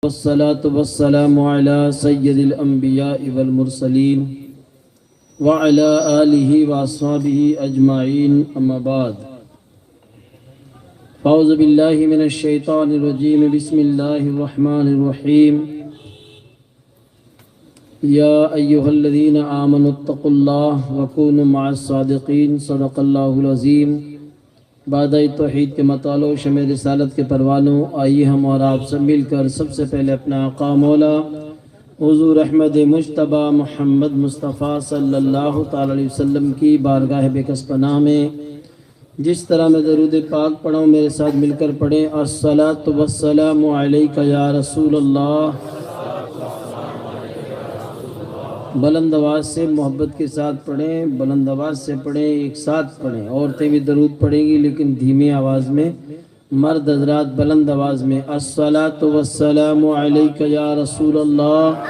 والصلاة والسلام على سيد الأنبياء والمرسلين وعلى آله وأصحابه أجمعين أما بعد فأعوذ بالله من الشيطان الرجيم بسم الله الرحمن الرحيم يا أيها الذين آمنوا اتقوا الله وكونوا مع الصادقين صدق الله العظيم بعد توحید کے مطالع و شمع رسالت کے پروانوں، آئیے ہم اور آپ سب مل کر سب سے پہلے اپنا آقا مولا حضور احمد مجتبی محمد مصطفیٰ صلی اللہ تعالی علیہ وسلم کی بارگاہ بےکس پناہ میں جس طرح میں درود پاک پڑھوں میرے ساتھ مل کر پڑھیں۔ الصلاۃ والسلام علیک یا رسول اللہ۔ بلند آواز سے محبت کے ساتھ پڑھیں، بلند آواز سے پڑھیں، ایک ساتھ پڑھیں۔ عورتیں بھی درود پڑھیں گی لیکن دھیمی آواز میں، مرد حضرات بلند آواز میں۔ الصلاۃ والسلام علیک یا رسول اللہ،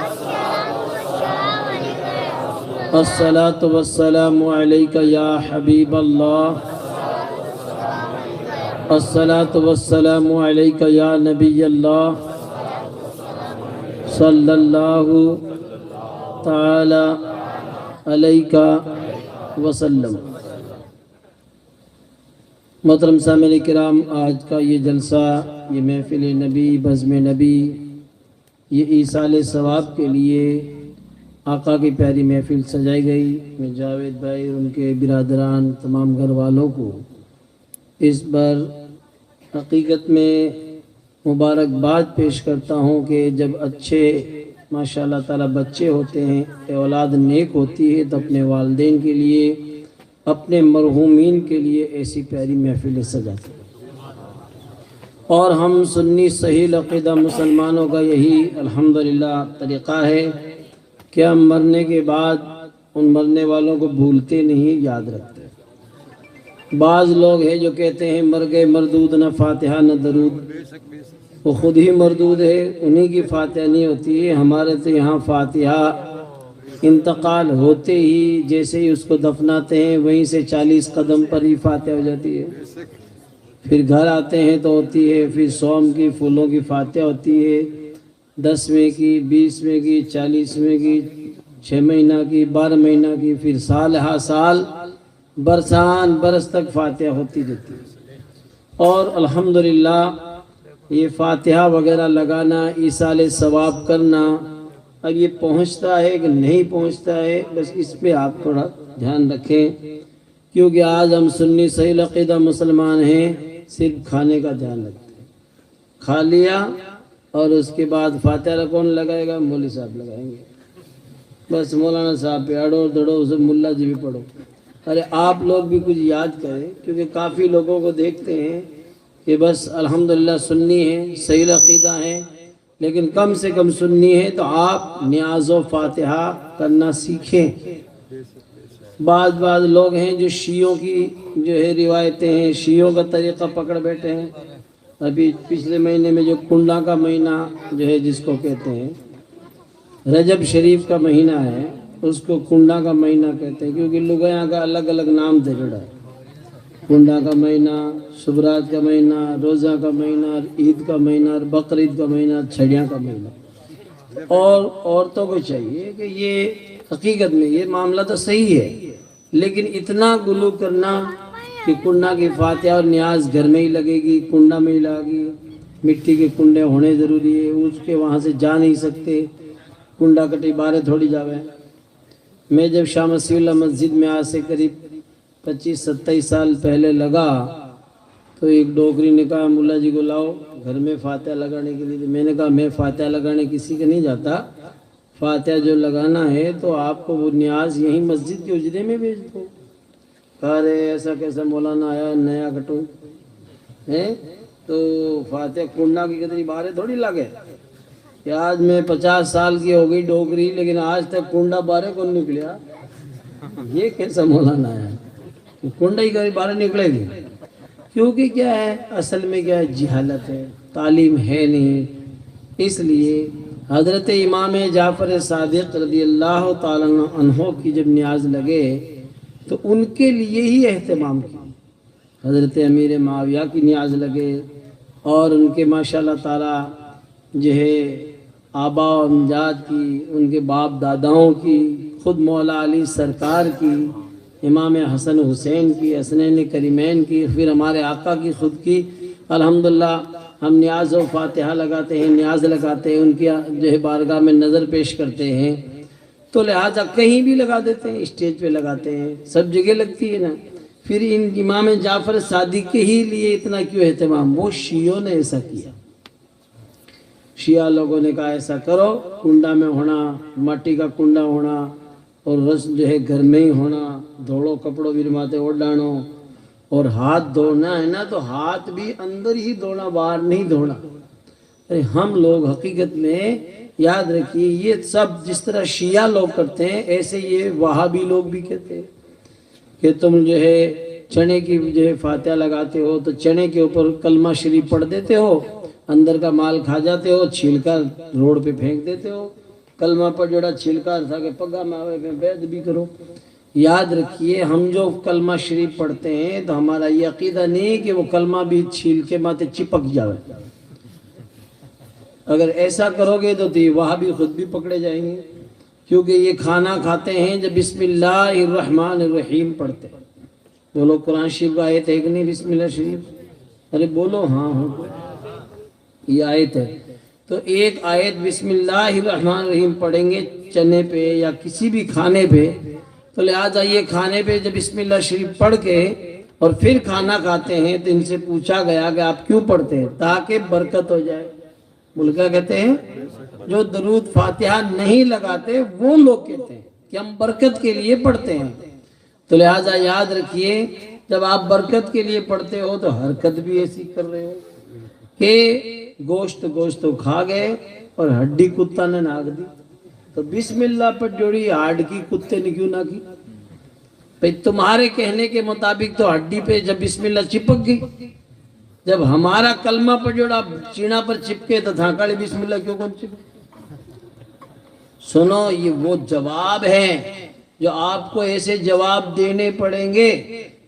الصلاۃ والسلام علیک یا حبیب اللہ، الصلاۃ والسلام علیک یا نبی اللہ صلی اللہ تعالی علیہ وسلم۔ محترم سامعین کرام، آج کا یہ جلسہ، یہ محفل نبی، بزم نبی، یہ ایصال ثواب کے لیے آقا کی پیاری محفل سجائی گئی۔ میں جاوید بھائی اور ان کے برادران، تمام گھر والوں کو اس پر حقیقت میں مبارکباد پیش کرتا ہوں کہ جب اچھے ماشاء اللہ تعالیٰ بچے ہوتے ہیں، اولاد نیک ہوتی ہے تو اپنے والدین کے لیے، اپنے مرحومین کے لیے ایسی پیاری محفلیں سجاتے ہیں۔ اور ہم سنی صحیح عقیدہ مسلمانوں کا یہی الحمدللہ طریقہ ہے کہ ہم مرنے کے بعد ان مرنے والوں کو بھولتے نہیں، یاد رکھتے۔ بعض لوگ ہیں جو کہتے ہیں مر گئے مردود، نہ فاتحہ نہ درود، وہ خود ہی مردود ہے، انہی کی فاتحہ نہیں ہوتی ہے۔ ہمارے تو یہاں فاتحہ انتقال ہوتے ہی، جیسے ہی اس کو دفناتے ہیں وہیں سے 40 قدم پر ہی فاتحہ ہو جاتی ہے۔ پھر گھر آتے ہیں تو ہوتی ہے، پھر سوم کی پھولوں کی فاتحہ ہوتی ہے، 10ویں کی، 20ویں کی، 40ویں کی، 6 مہینہ کی، 12 مہینہ کی، پھر سال ہا سال، برسان برس تک فاتحہ ہوتی رہتی ہے۔ اور الحمدللہ یہ فاتحہ وغیرہ لگانا، ایصال ثواب کرنا، اب یہ پہنچتا ہے کہ نہیں پہنچتا ہے، بس اس پہ آپ تھوڑا دھیان رکھیں، کیونکہ آج ہم سنی صحیح عقیدہ مسلمان ہیں، صرف کھانے کا دھیان رکھتے ہیں۔ کھا لیا اور اس کے بعد فاتحہ کون لگائے گا؟ مولوی صاحب لگائیں گے، بس مولانا صاحب پہ اڑو دڑو، اسے ملا جی بھی پڑھو۔ ارے آپ لوگ بھی کچھ یاد کریں، کیونکہ کافی لوگوں کو دیکھتے ہیں کہ بس الحمدللہ سنی ہیں، صحیح عقیدہ ہیں، لیکن کم سے کم سنی ہے تو آپ نیاز و فاتحہ کرنا سیکھیں۔ بعض لوگ ہیں جو شیعوں کی جو ہے روایتیں ہیں، شیعوں کا طریقہ پکڑ بیٹھے ہیں۔ ابھی پچھلے مہینے میں جو کنڈا کا مہینہ جو ہے جس کو کہتے ہیں، رجب شریف کا مہینہ ہے، اس کو کنڈا کا مہینہ کہتے ہیں، کیونکہ لوگوں کا الگ الگ نام دے جڑا ہے۔ کنڈا کا مہینہ، شبرات کا مہینہ، روزہ کا مہینہ، عید کا مہینہ، بقرعید کا مہینہ، چھڑیاں کا مہینہ۔ اور عورتوں کو چاہیے کہ یہ حقیقت میں یہ معاملہ تو صحیح ہے، لیکن اتنا گلو کرنا کہ کنڈا کی فاتحہ اور نیاز گھر میں ہی لگے گی، کنڈا میں ہی لگے گی، مٹی کے کنڈے ہونے ضروری ہے، اس کے وہاں سے جا نہیں سکتے، کنڈا کٹی بارے تھوڑی جاوے۔ میں جب شاہ مسیح اللہ مسجد میں آج سے قریب 25-27 سال پہلے لگا تو ایک ڈوکری نے کہا ملا جی کو لاؤ گھر میں فاتحہ لگانے کے لیے۔ میں نے کہا میں فاتحہ لگانے کسی کے نہیں جاتا، فاتحہ جو لگانا ہے تو آپ کو وہ نیاز یہیں مسجد کے اجرے میں بھیج دو۔ کہا رہے ایسا کیسا مولانا آیا نیا کٹو ہے تو فاتحہ کنڈا کی کتنی بارے تھوڑی لگے کہ آج میں 50 سال کی ہو گئی ڈوکری لیکن آج تک کنڈا بارے کون نکلیا؟ یہ کیسا مولانا ہے؟ کنڈا ہی کبھی باہر نکلے گی، کیونکہ کیا ہے اصل میں کیا ہے، جہالت ہے، تعلیم ہے نہیں۔ اس لیے حضرت امام جعفر صادق رضی اللہ تعالیٰ عنہ کی جب نیاز لگے تو ان کے لیے ہی اہتمام کیا۔ حضرت امیر معاویہ کی نیاز لگے اور ان کے ماشاءاللہ تعالیٰ جو ہے آبا و امجاد کی، ان کے باپ داداؤں کی، خود مولا علی سرکار کی، امام حسن حسین کی، حسنین کریمین کی، پھر ہمارے آقا کی خود کی، الحمدللہ ہم نیاز و فاتحہ لگاتے ہیں، نیاز لگاتے ہیں، ان کی جو ہے بارگاہ میں نظر پیش کرتے ہیں، تو لہٰذا کہیں بھی لگا دیتے ہیں، اسٹیج پہ لگاتے ہیں، سب جگہ لگتی ہے نا۔ پھر ان امام جعفر صادق کے ہی لیے اتنا کیوں اہتمام؟ وہ شیعوں نے ایسا کیا، شیعہ لوگوں نے کہا ایسا کرو، کنڈا میں ہونا، مٹی کا کنڈا ہونا، اور رس جو ہے گھر میں ہی ہونا، دھوڑو کپڑوں بھی ماتے اوڑھ ڈانو، اور ہاتھ دھونا ہے نا تو ہاتھ بھی اندر ہی دھونا، باہر نہیں دھونا۔ ارے ہم لوگ حقیقت میں یاد رکھیے، یہ سب جس طرح شیعہ لوگ کرتے ہیں ایسے یہ وہابی لوگ بھی کہتے ہیں کہ تم جو ہے چنے کی جو ہے فاتحہ لگاتے ہو تو چنے کے اوپر کلمہ شریف پڑھ دیتے ہو، اندر کا مال کھا جاتے ہو، چھلکا روڈ پہ پھینک دیتے ہو، کلمہ پر جوڑا چھلکا تھا کہ پگا ماوے میں بیعت بھی کرو۔ یاد رکھیے، ہم جو کلمہ شریف پڑھتے ہیں تو ہمارا یہ عقیدہ نہیں کہ وہ کلمہ بھی چھلکے ماتے چپک جاوے۔ اگر ایسا کرو گے تو وہاں بھی خود بھی پکڑے جائیں گے، کیونکہ یہ کھانا کھاتے ہیں جب بسم اللہ الرحمن الرحیم پڑھتے ہیں۔ بولو قرآن شریف کا آیت ہے کہ نہیں بسم اللہ شریف؟ ارے بولو ہاں ہاں، یہ آیت ہے۔ تو ایک آیت بسم اللہ الرحمن الرحیم پڑھیں گے چنے پہ یا کسی بھی کھانے پہ، تو لہٰذا یہ کھانے پہ جب بسم اللہ شریف پڑھ کے اور پھر کھانا کھاتے ہیں تو ان سے پوچھا گیا کہ آپ کیوں پڑھتے ہیں؟ تاکہ برکت ہو جائے۔ بول کیا کہتے ہیں؟ جو درود فاتحہ نہیں لگاتے وہ لوگ کہتے ہیں کہ ہم برکت کے لیے پڑھتے ہیں۔ تو لہٰذا یاد رکھیے، جب آپ برکت کے لیے پڑھتے ہو تو حرکت بھی ایسی کر رہے ہو کہ گوشت تو کھا گئے اور ہڈی کتا نے ناگ دی، تو بسم اللہ پر جوڑی ہڈ کی کتے نے کیوں نہ کی؟ بھئی تمہارے کہنے کے مطابق تو ہڈی پہ جب بسم اللہ چپک گئی، جب ہمارا کلمہ پر جوڑا چینا پر چپکے تو دھاکاڑی بسم اللہ کیوں کون چپکے؟ سنو، یہ وہ جواب ہیں جو آپ کو ایسے جواب دینے پڑیں گے،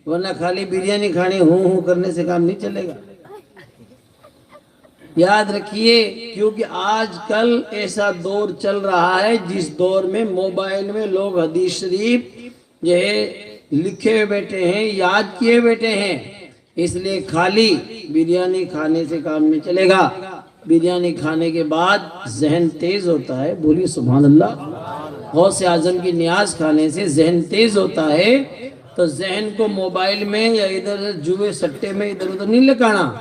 ورنہ خالی بریانی کھانی ہوں کرنے سے کام نہیں چلے گا۔ یاد رکھیے، کیونکہ آج کل ایسا دور چل رہا ہے جس دور میں موبائل میں لوگ حدیث شریف جو ہے لکھے ہوئے بیٹھے ہیں، یاد کیے بیٹھے ہیں، اس لیے خالی بریانی کھانے سے کام نہیں چلے گا۔ بریانی کھانے کے بعد ذہن تیز ہوتا ہے، بولیے سبحان اللہ۔ غوث اعظم کی نیاز کھانے سے ذہن تیز ہوتا ہے، تو ذہن کو موبائل میں یا ادھر جوئے سٹے میں ادھر ادھر نہیں لگانا،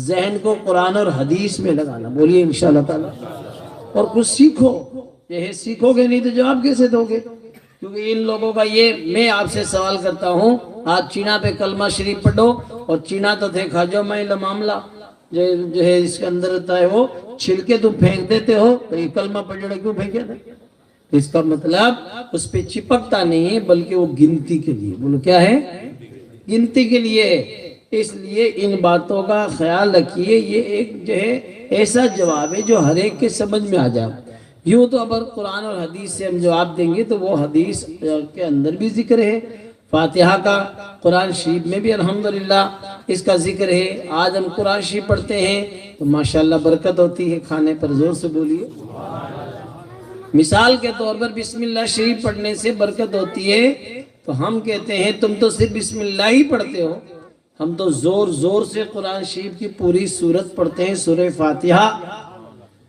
ذہن کو قرآن اور حدیث میں لگانا۔ بولیے انشاءاللہ تعالی، اور کچھ سیکھو۔ یہ سیکھو گے نہیں تو جواب کیسے دو گے؟ کیونکہ ان لوگوں کا یہ، میں آپ سے سوال کرتا ہوں، آپ چینا پہ کلمہ شریف پڑھو، اور چینا تو تھے کھاجو میں معاملہ جو ہے اس کے اندر ہوتا ہے وہ چھلکے تم پھینک دیتے ہو، تو یہ کلمہ پڑھ جڑا کیوں پھینکے تھے؟ اس کا مطلب اس پہ چپکتا نہیں ہے، بلکہ وہ گنتی کے لیے۔ بولو کیا ہے؟ گنتی کے لیے۔ اس لیے ان باتوں کا خیال رکھیے، یہ ایک جو ہے ایسا جواب ہے جو ہر ایک کے سمجھ میں آ جائے۔ یوں تو اگر قرآن اور حدیث سے ہم جواب دیں گے تو وہ حدیث کے اندر بھی ذکر ہے، فاتحہ کا قرآن شریف میں بھی الحمدللہ اس کا ذکر ہے۔ آج ہم قرآن شریف پڑھتے ہیں تو ماشاءاللہ برکت ہوتی ہے، کھانے پر زور سے بولیے۔ مثال کے طور پر بسم اللہ شریف پڑھنے سے برکت ہوتی ہے، تو ہم کہتے ہیں تم تو صرف بسم اللہ ہی پڑھتے ہو، ہم تو زور زور سے قرآن شریف کی پوری سورت پڑھتے ہیں، سورہ فاتحہ۔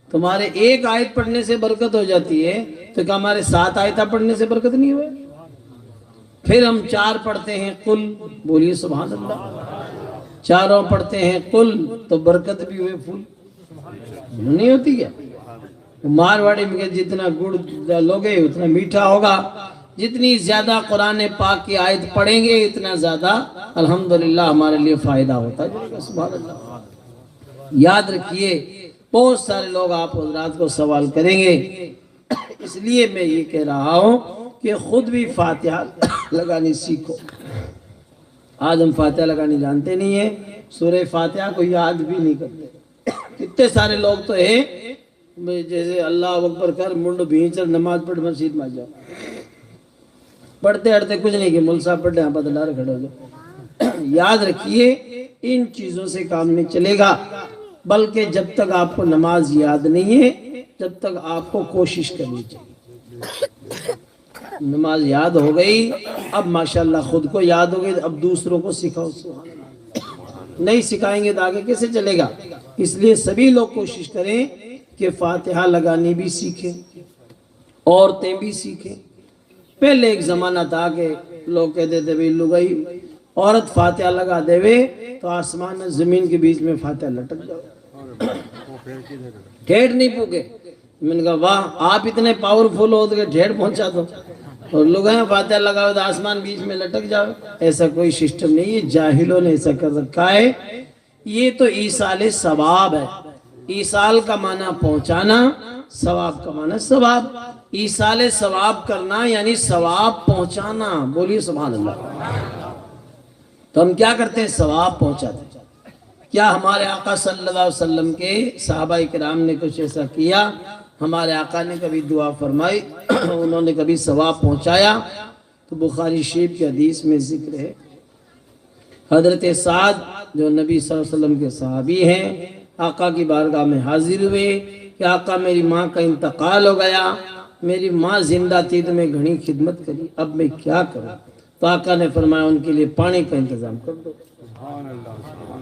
تمہارے ایک آیت پڑھنے سے برکت ہو جاتی ہے، تو کیا ہمارے 7 آیتیں پڑھنے سے برکت نہیں ہوئے؟ پھر ہم 4 پڑھتے ہیں قل، بولیے سبحان اللہ، 4 پڑھتے ہیں قل تو برکت بھی ہوئے پھول نہیں ہوتی کیا؟ مارواڑی میں جتنا گڑ لوگے اتنا میٹھا ہوگا، جتنی زیادہ قرآن پاک کی آیت پڑھیں گے اتنا زیادہ الحمدللہ ہمارے لیے فائدہ ہوتا ہے۔ سبحان اللہ۔ یاد رکھیے، بہت سارے لوگ آپ حضرات کو سوال کریں گے، اس لیے میں یہ کہہ رہا ہوں کہ خود بھی فاتحہ لگانی سیکھو۔ آج ہم فاتحہ لگانی جانتے نہیں ہیں، سورہ فاتحہ کو یاد بھی نہیں کرتے۔ کتنے سارے لوگ تو ہیں جیسے اللہ اکبر کر منڈ بھینچر نماز پڑھ مسجد میں جاؤ، پڑھتے اڑتے کچھ نہیں کہ مول صاحب پڑھ رہے ہیں بدلار کھڑے ہو جاؤ۔ یاد رکھیے، ان چیزوں سے کام نہیں چلے گا، بلکہ جب تک آپ کو نماز یاد نہیں ہے جب تک آپ کو کوشش کرنی چاہیے۔ نماز یاد ہو گئی، اب ماشاءاللہ خود کو یاد ہو گئی، اب دوسروں کو سکھاؤ۔ نہیں سکھائیں گے تو آگے کیسے چلے گا؟ اس لیے سبھی لوگ کوشش کریں کہ فاتحہ لگانی بھی سیکھیں، عورتیں بھی سیکھیں۔ پہلے ایک زمانہ تھا کہ لوگ کہتے تھے بھئی لگائی عورت فاتحہ لگا دے وے تو آسمان اور زمین کے بیچ میں فاتحہ لٹک جاؤ، ڈھیر نہیں پوکے۔ میں نے کہا واہ، آپ اتنے پاورفل ہو تو کہ ڈھیر پہنچا دو، اور لوگ ہیں فاتحہ لگاؤ تو آسمان بیچ میں لٹک جاؤ۔ ایسا کوئی سسٹم نہیں، یہ جاہلوں نے ایسا کر رکھا ہے۔ یہ تو ایصال ثواب ہے۔ ایصال کا معنی پہنچانا، ثواب کا معنی ثواب۔ ایصال ثواب کرنا یعنی ثواب پہنچانا، بولیے سبحان اللہ۔ تو ہم کیا کرتے ہیں؟ ثواب پہنچاتے ہیں۔ کیا ہمارے آقا صلی اللہ علیہ وسلم کے صحابہ کرام نے کچھ ایسا کیا؟ ہمارے آقا نے کبھی دعا فرمائی، انہوں نے کبھی ثواب پہنچایا؟ تو بخاری شریف کی حدیث میں ذکر ہے، حضرت سعد جو نبی صلی اللہ علیہ وسلم کے صحابی ہیں، آقا کی بارگاہ میں حاضر ہوئے کہ آقا میری ماں کا انتقال ہو گیا، میری ماں زندہ تھی تو میں گھنی خدمت کری، اب میں کیا کروں؟ تو آقا نے فرمایا ان کے لیے پانی کا انتظام کر دو۔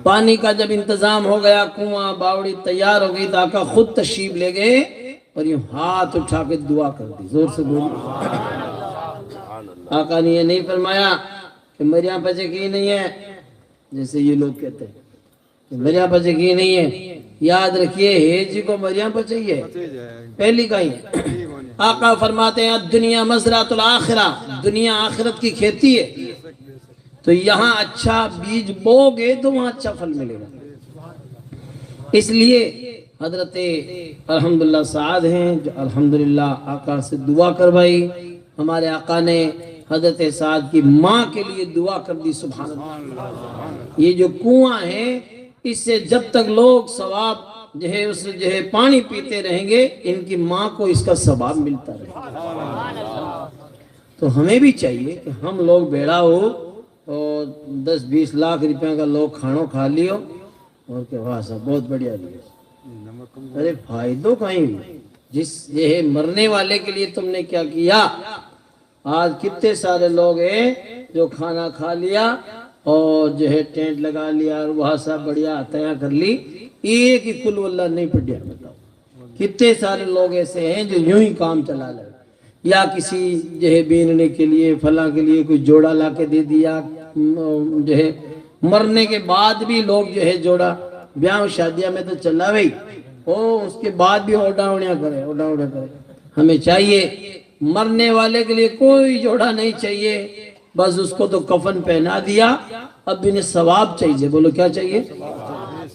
پانی کا جب انتظام ہو گیا، کنواں باوڑی تیار ہو گئی، تو آقا خود تشریف لے گئے اور یہ ہاتھ اٹھا کے دعا کر دی، زور سے بولی۔ آقا نے یہ نہیں فرمایا کہ میرے یہاں پہ یقین نہیں ہے، جیسے یہ لوگ کہتے ہیں کہ میرے یہاں پہ یقین نہیں ہے۔ یاد رکھیے حیج جی کو میرے یہاں پہ چاہیے، پہلی کہیں آقا فرماتے ہیں دنیا مزرعۃ الآخرہ، دنیا آخرت کی کھیتی ہے، تو یہاں اچھا بیج بو گے تو وہاں اچھا پھل ملے گا۔ اس لیے حضرت الحمدللہ سعد ہیں جو الحمدللہ آقا سے دعا کروائی۔ ہمارے آقا نے حضرت سعد کی ماں کے لیے دعا کر دی، سبحان اللہ۔ یہ جو کنواں ہے اس سے جب تک لوگ ثواب اس پانی پیتے رہیں گے، ان کی ماں کو اس کا ثواب ملتا رہے گا۔ تو ہمیں بھی چاہیے کہ ہم لوگ بیڑا ہو اور 10-20 لاکھ روپے کا لوگ کھانوں کھا لیو اور کہ واہ صاحب بہت بڑھیا لیا، ارے فائدوں کہیں بھی جس یہ مرنے والے کے لیے تم نے کیا کیا؟ آج کتنے سارے لوگ ہیں جو کھانا کھا لیا اور ٹینٹ لگا لیا اور وہاں سب بڑھیا عطیہ کر لی، ایک ہی قل واللہ نہیں پڑھیا۔ بتاؤ کتنے سارے لوگ ایسے ہیں جو یوں ہی کام چلا لے، یا کسی بیننے کے لیے فلاں کے لیے کوئی جوڑا لا کے دے دیا، مرنے کے بعد بھی لوگ جوڑا بیاہ شادیاں میں تو چلا بھائی، اس کے بعد بھی اوڈا اوڑیاں کرے۔ ہمیں چاہیے مرنے والے کے لیے کوئی جوڑا نہیں چاہیے، بس اس کو تو کفن پہنا دیا، اب انہیں ثواب چاہیے۔ بولو کیا چاہیے؟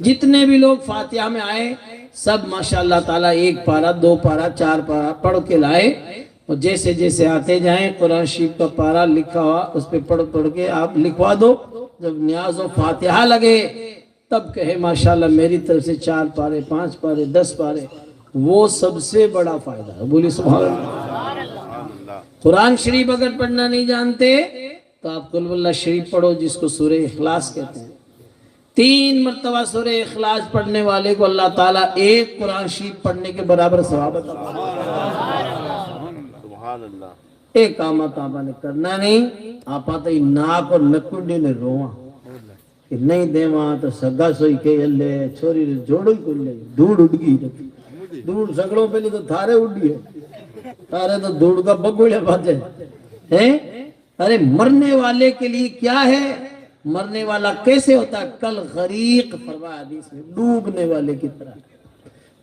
جتنے بھی لوگ فاتحہ میں آئے سب ماشاءاللہ تعالیٰ 1 پارہ 2 پارہ 4 پارہ پڑھ کے لائے، اور جیسے جیسے آتے جائیں قرآن شریف کا پارہ لکھا ہوا اس پہ پڑھ کے آپ لکھوا دو، جب نیاز و فاتحہ لگے تب کہے ماشاءاللہ میری طرف سے 4 پارے 5 پارے 10 پارے، وہ سب سے بڑا فائدہ ہے۔ بولی سبحان اللہ۔ قرآن شریف اگر پڑھنا نہیں جانتے تو آپ قل واللہ شریف پڑھو، جس کو سورہ اخلاص کہتے ہیں۔ 3 مرتبہ سورہ اخلاص پڑھنے والے کو اللہ تعالیٰ 1 قرآن شریف پڑھنے کے برابر ثواب عطا کرتا ہے۔ ایک کام آپا نے کرنا نہیں، آپا تو ناک اور نکوڈے نے رواں کہ نہیں دے وہاں تو سگا سوئی کے لے چھوری جوڑو ہی کل لے، دھوڑ اڑ گئی، دھوڑ سگڑوں پہ نہیں تو تھارے اڑی ہے، تھارے تو دھوڑ کا بگوڑے باتیں ہیں۔ ارے مرنے والے کے لیے کیا ہے؟ مرنے والا کیسے ہوتا ہے؟ کل غریق فرمایا حدیث میں، ڈوبنے والے کی طرح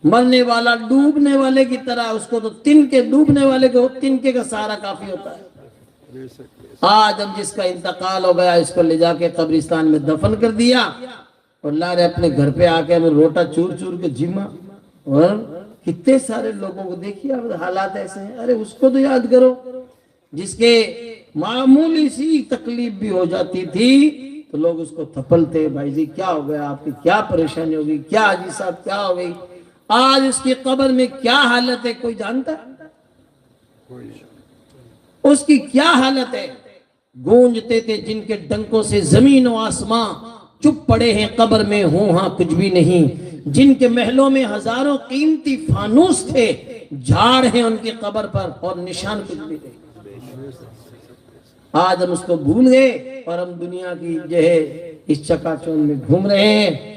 مرنے والا، ڈوبنے والے کی طرح۔ اس کو تو تنکے ڈوبنے والے کو تنکے کا سہارا کافی ہوتا ہے۔ آج اب جس کا انتقال ہو گیا اس کو لے جا کے قبرستان میں دفن کر دیا، اور لارے اپنے گھر پہ آ کے ہمیں روٹا چور چور کے جمع، اور کتنے سارے لوگوں کو دیکھیے حالات ایسے ہیں۔ ارے اس کو تو یاد کرو جس کے معمولی سی تکلیف بھی ہو جاتی تھی تو لوگ اس کو تھپلتے، بھائی جی کیا ہو گیا آپ کی، کیا پریشانی ہوگی، کیا حاجی صاحب کیا ہو گئی۔ آج اس کی قبر میں کیا حالت ہے کوئی جانتا ہے؟ اس کی کیا حالت ہے؟ گونجتے تھے جن کے ڈنکوں سے زمین و آسمان، چپ پڑے ہیں قبر میں ہوں ہاں کچھ بھی نہیں، جن کے محلوں میں ہزاروں قیمتی فانوس تھے، جھاڑ ہیں ان کی قبر پر اور نشان کچھ بھی نہیں۔ آج ہم اس کو بھول گئے اور ہم دنیا کی جو ہے اس چکا چوند میں گھوم رہے ہیں۔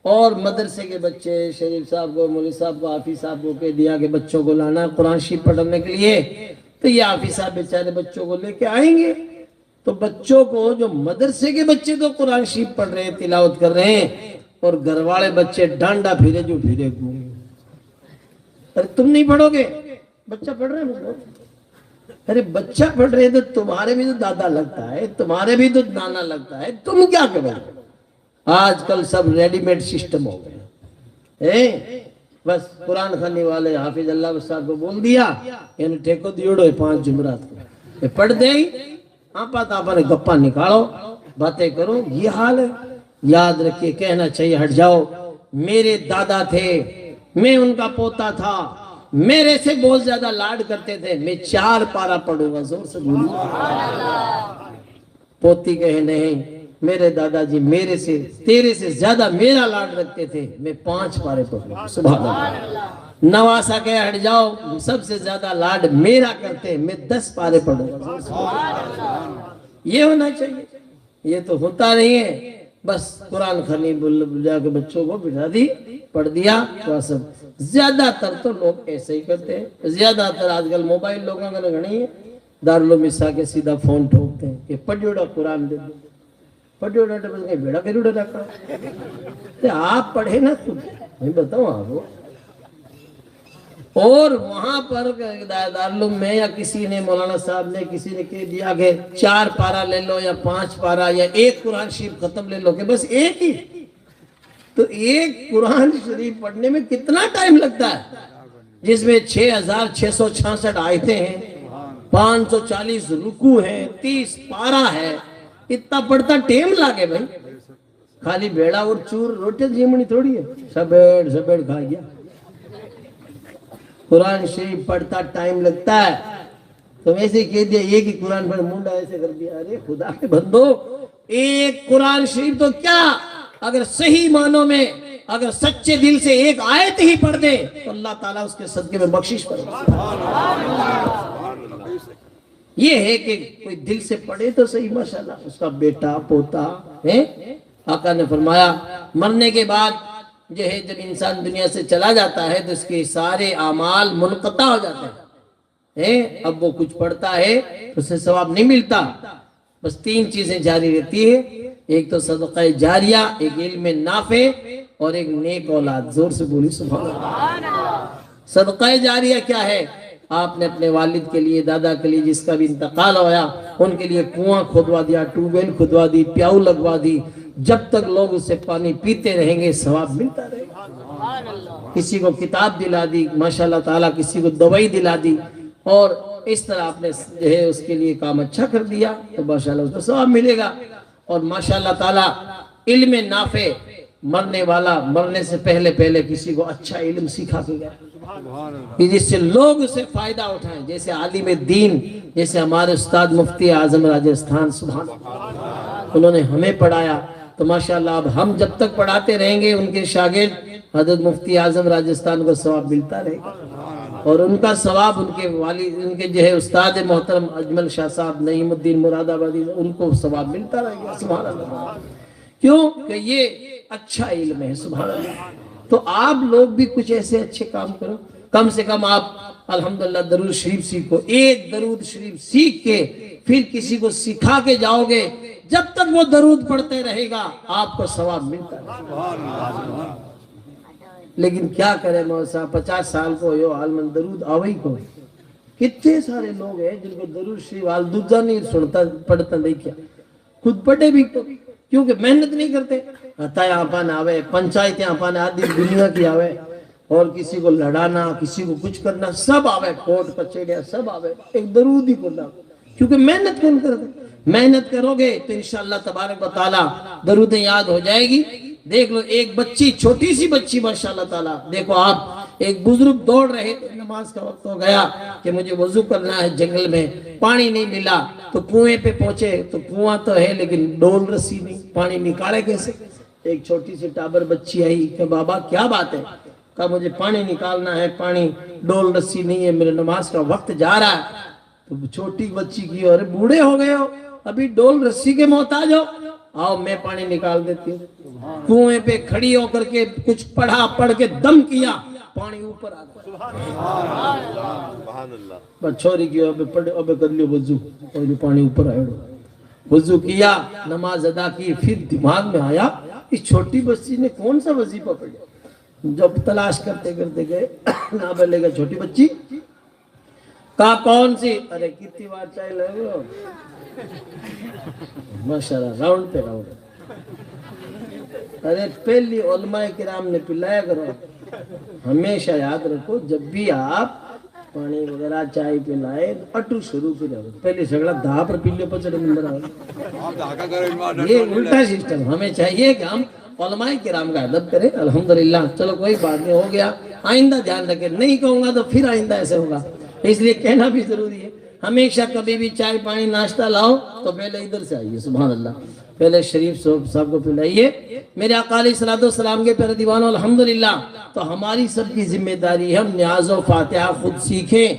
اور مدرسے کے بچے شریف صاحب کو، مولوی صاحب کو، حافظ صاحب کو کہہ دیا کہ بچوں کو لانا قرآن شریف پڑھنے کے لیے، تو یہ حافظ صاحب بیچارے بچوں کو لے کے آئیں گے، تو بچوں کو، جو مدرسے کے بچے تو قرآن شریف پڑھ رہے ہیں، تلاوت کر رہے ہیں، اور گھر والے بچے ڈانڈا پھرے جو پھرے گھومے۔ ارے تم نہیں پڑھو گے، بچہ پڑھ رہے ہیں، ارے بچہ پڑھ رہے تو تمہارے بھی تو دادا لگتا ہے، تمہارے بھی تو نانا لگتا ہے، تم کیا کرو گے؟ آج کل سب ریڈی میڈ سسٹم ہو گئے، بس قرآن خوانی والے حافظ اللہ صاحب کو بول دیا یعنی ٹھیکو دیوڑو 5 جمعرات کو پڑھ دے، آپا تاپا نے گپا نکالو، باتیں کرو، یہ حال ہے۔ یاد رکھیے، کہنا چاہیے ہٹ جاؤ، میرے دادا تھے، میں ان کا پوتا تھا، میرے سے بہت زیادہ لاڈ کرتے تھے، میں 4 پارا پڑھوں گا، زور سے بولوں۔ پوتی کہے نہیں، میرے دادا جی میرے سے، تیرے سے زیادہ میرا لاڈ رکھتے تھے، میں 5 پارے پڑھوں گا، سبحان اللہ۔ نواسا کہے ہٹ جاؤ، سب سے زیادہ لاڈ میرا کرتے، میں 10 پارے پڑھوں گا۔ یہ ہونا چاہیے، یہ تو ہوتا نہیں ہے، بس قرآن خوانی بجا کے بچوں کو بٹھا دی، پڑھ دیا، سب زیادہ تر تو لوگ ایسے ہی کرتے ہیں۔ زیادہ تر آج کل موبائل لوگوں کا گھنی ہے، دارالعلوم میں کے سیدھا فون ٹھوکتے ہیں کہ پڑھیوڑا قرآن دے دو، پڑھیوڑا ٹبل کے بیڑا پھر اڑے رکھا، آپ پڑھے نا خود، میں بتاؤں آپ کو۔ اور وہاں پر دارالعلوم میں یا کسی نے، مولانا صاحب نے، کسی نے کہہ دیا کہ 4 پارا لے لو یا 5 پارا یا 1 قرآن شریف ختم لے لو، کہ بس ایک ہی، تو 1 قرآن شریف پڑھنے میں کتنا ٹائم لگتا ہے، جس میں 6666 آیتیں ہیں، 540 رکوع ہیں، 30 پارا ہے، اتنا پڑھتا ٹائم لگے بھائی، خالی بیڑا اور چور روٹی جیمنی تھوڑی ہے، سبیڑ کھا گیا۔ قرآن شریف پڑھتا ٹائم لگتا ہے، تم ایسے کہہ دیا ایک ہی قرآن پر منڈا ایسے کر دیا، ارے خدا کے بندو، 1 قرآن شریف تو کیا، اگر صحیح معنوں میں، اگر سچے دل سے 1 آیت ہی پڑھ دے تو اللہ تعالیٰ اس کے صدقے میں بخشش کرے۔ یہ ہے کہ کوئی دل سے پڑھے تو صحیح، ماشاءاللہ، اس کا بیٹا پوتا ہے۔ آقا نے فرمایا مرنے کے بعد جو ہے جب انسان دنیا سے چلا جاتا ہے تو اس کے سارے اعمال منقطع ہو جاتے ہیں، اب وہ کچھ پڑھتا ہے تو اسے ثواب نہیں ملتا، بس 3 چیزیں جاری رہتی ہے، ایک تو صدقہ جاریہ، ایک علم نافع اور ایک نیک اولاد۔ زور سے بولی سبحان اللہ۔ صدقہ جاریہ کیا ہے؟ آپ نے اپنے والد کے لیے، دادا کے لیے، جس کا بھی انتقال ہوا، ان کے لیے کنواں کھودوا دیا، ٹیوب ویل کھودوا دی، پیاؤ لگوا دی، جب تک لوگ اس سے پانی پیتے رہیں گے ثواب ملتا رہے گا۔ کسی کو کتاب دلا دی ماشاءاللہ تعالیٰ، کسی کو دوائی دلا دی، اور اس طرح آپ نے جو ہے اس کے لیے کام اچھا کر دیا تو ماشاءاللہ اس کو ثواب ملے گا۔ اور ماشاءاللہ تعالیٰ علم نافع، مرنے والا مرنے سے پہلے کسی کو اچھا علم سکھا کے گیا کہ جس سے لوگ اسے فائدہ اٹھائیں، جیسے عالم دین، جیسے ہمارے استاد مفتی اعظم راجستھان، سبحان اللہ، انہوں نے ہمیں پڑھایا، تو ماشاءاللہ اب ہم جب تک پڑھاتے رہیں گے ان کے شاگرد حضرت مفتی اعظم راجستھان کو ثواب ملتا رہے گا، اور ان کا ثواب ان کے والد، ان کے جو ہے استاد محترم اجمل شاہ صاحب نعیم الدین مراد آبادی، ان کو ثواب ملتا رہے گا، سبحان اللہ۔ کیوں کہ یہ اچھا علم ہے، سبحان اللہ۔ تو آپ لوگ بھی کچھ ایسے اچھے کام کرو، کم سے کم آپ الحمدللہ درود شریف سیکھو، 1 درود شریف سیکھ کے پھر کسی کو سکھا کے جاؤ گے، جب تک وہ درود پڑھتے رہے گا آپ کو ثواب ملتا ہے۔ لیکن کیا کرے مولانا صاحب، 50 سال کو یہ عالم درود آوئی کو، کتنے سارے لوگ ہیں جن کو درود شریف آل دوجہ نہیں سنتا پڑھتا نہیں، کیا خود پڑھے بھی تو، کیونکہ محنت نہیں کرتے، ہتائیں آپان آوے، پنچایتیں آپان آدھی دنیا کی آوے، اور کسی کو لڑانا، کسی کو کچھ کرنا، سب آوے، کوٹ کچھڑیاں سب آوے، ایک درود ہی کرنا، کیونکہ محنت کون کرتے؟ محنت کرو گے تو انشاءاللہ تبارک و تعالی درودیں یاد ہو جائے گی۔ دیکھ لو ایک بچی، چھوٹی سی بچی ماشاءاللہ تعالی، دیکھو آپ ایک بزرگ دوڑ رہے تھے، نماز کا وقت ہو گیا کہ مجھے وضو کرنا ہے، جنگل میں پانی نہیں ملا تو کنویں پہ پہنچے تو کنواں تو ہے لیکن ڈول رسی نہیں، پانی نکالے کیسے؟ ایک چھوٹی سی ٹابر بچی آئی کہ بابا کیا بات ہے؟ کہا مجھے پانی نکالنا ہے، پانی ڈول رسی نہیں ہے، میرے نماز کا وقت جا رہا ہے۔ تو چھوٹی بچی کی، ارے بوڑھے ہو گئے ہو، ابھی ڈول رسی کے محتاج ہو، آؤ میں پانی نکال دیتی ہوں۔ کنویں پہ کھڑی ہو کر کے کچھ پڑھا، پڑھ کے دم کیا، پانی اوپر آ گیا۔ بس چھوڑی کی ابے کر لیو وضو، اور یہ پانی اوپر آئے، وضو کیا، نماز ادا کی۔ پھر دماغ میں آیا اس چھوٹی بچی نے کون سا وظیفہ پڑھا؟ جب تلاش کرتے کرتے گئے، نابالغ چھوٹی بچی، کہا کون سی؟ ارے کتنی بار چائے لگے ہو، ماشاءاللہ راؤنڈ پہ راؤنڈ۔ ارے پہلی علماء کرام نے پلایا کرو، ہمیشہ یاد رکھو جب بھی آپ پانی وغیرہ چائے پلائے اٹو شروع کر جاؤ، پہلے سگڑا دھا پر پیلے پر چڑھے مندر آؤ۔ یہ الٹا سسٹم، ہمیں چاہیے کہ ہم علماء کرام کا ادب کریں۔ الحمدللہ، چلو کوئی بات نہیں، ہو گیا، آئندہ دھیان رکھیں، نہیں کہوں گا تو پھر آئندہ ایسے ہوگا، اس لیے کہنا بھی ضروری ہے۔ ہمیشہ کبھی بھی چائے پانی ناشتہ لاؤ تو پہلے ادھر سے آئیے، سبحان اللہ، پہلے شریف صاحب کو پلائیے۔ میرے آقا علیہ الصلوۃ والسلام کے پیارے دیوانوں، الحمدللہ، تو ہماری سب کی ذمہ داری ہے ہم نیاز و فاتحہ خود سیکھیں،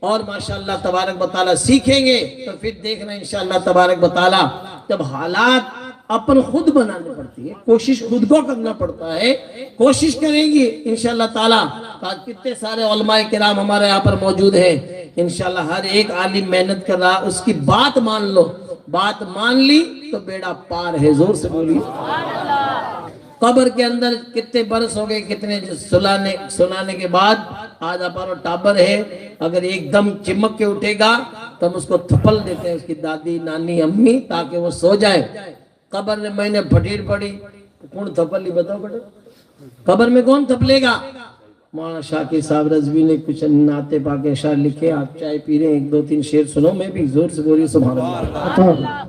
اور ماشاءاللہ تبارک و تعالیٰ سیکھیں گے تو پھر دیکھنا انشاءاللہ تبارک و تعالیٰ جب حالات اپن خود بنانے پڑتی ہے، کوشش خود کو کرنا پڑتا ہے، کوشش کریں گی انشاءاللہ تعالیٰ۔ آج کتنے سارے علماء کرام ہمارے یہاں پر موجود ہیں، انشاءاللہ ہر ایک عالم محنت کر رہا، اس کی بات مان لو، بات مان لی تو بیڑا پار ہے، زور سے بولی۔ قبر کے اندر کتنے برس ہو گئے، کتنے سلانے کے بعد آج اپارو ٹابر ہے، اگر ایک دم چمک کے اٹھے گا تو ہم اس کو تھپل دیتے ہیں، اس کی دادی نانی امی، تاکہ وہ سو جائے۔ قبر میں میں نے بھٹیر پڑی، کون تھپل لی بتاؤ بیٹا، قبر میں کون تھپلے گا؟ مولانا شاکر صاحب رضوی نے کچھ نعت پاک اشعار لکھے، آپ چائے پی رہے ہیں، ایک دو تین شعر سنو، میں بھی زور سے بولی سبحان اللہ،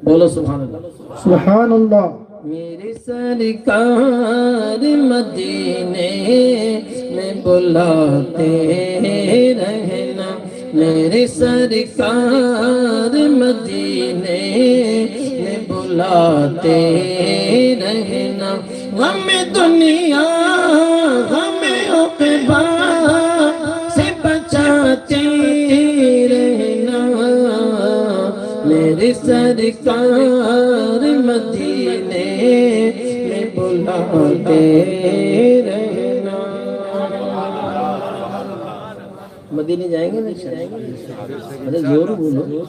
بولو سبحان اللہ، سبحان اللہ۔ میرے سرکار مدینے میں بلاتے رہنا، میرے سرکار مدینے میں بلاتے رہنا، غم دنیا غم عقبا سے بچاتے رہنا، میرے سرکار مدینے میں بلاتے رہنا۔ مدینے جائیں گے نا؟ ارے زور بولو،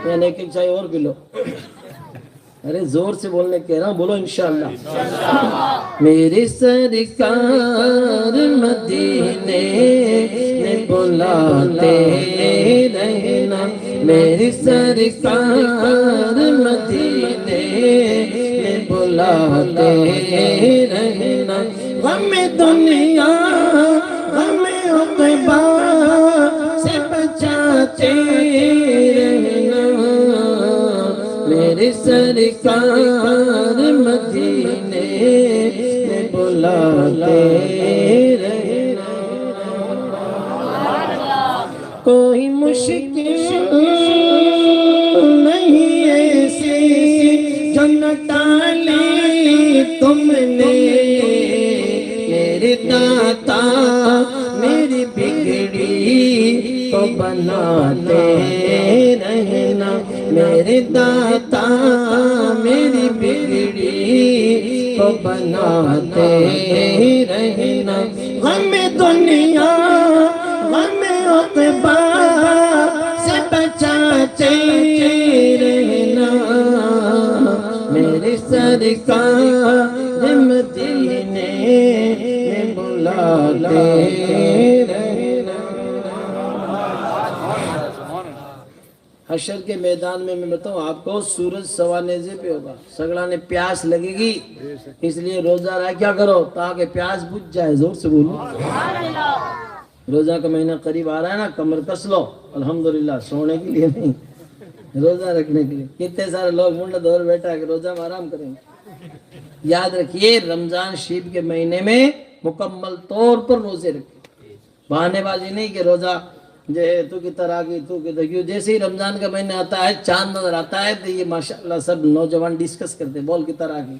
یعنی ایک چائے اور پی لو، ارے زور سے بولنے کہہ رہا ہوں، بولو انشاءاللہ۔ میرے سرکار مدینے میں بلاتے رہنا، میرے سرکار مدینے میں بلاتے رہنا، غم دنیا غم عقبا سے بچاتے رہنا، میرے سرکار مدینے میں بلاتے رہنا۔ کوئی مشکل نہیں ایسی جو نہ ٹالی تم نے، میرے داتا میری بگڑی کو بناتے رہنا، میرے داتا میری بگڑی کو بناتے رہنا، غم دنیا غم عقبا سے بچاتے رہنا، میرے سرکار مدینے میں بلاتے رہنا۔ حشر کے میدان میں بتاؤں آپ کو، سورج سوا نیزے پہ ہوگا، سگڑا نے پیاس لگے گی، اس لیے روزہ رہا کیا کرو تاکہ پیاس بجھ جائے، زور سے بولو۔ روزہ کا مہینہ قریب آ رہا ہے نا، کمر کس لو، الحمدللہ، سونے کے لیے نہیں، روزہ رکھنے کے لیے۔ کتنے سارے لوگ منڈا دور بیٹھا ہے کہ روزہ میں آرام کریں گے۔ یاد رکھیے رمضان شریف کے مہینے میں مکمل طور پر روزے رکھیں، بہانے بازی نہیں کہ روزہ تو کی طرح کی تو کی طرح، جیسے ہی رمضان کا مہینہ آتا ہے چاند نظر آتا ہے تو یہ ماشاءاللہ سب نوجوان ڈسکس کرتے بول کی طرح کی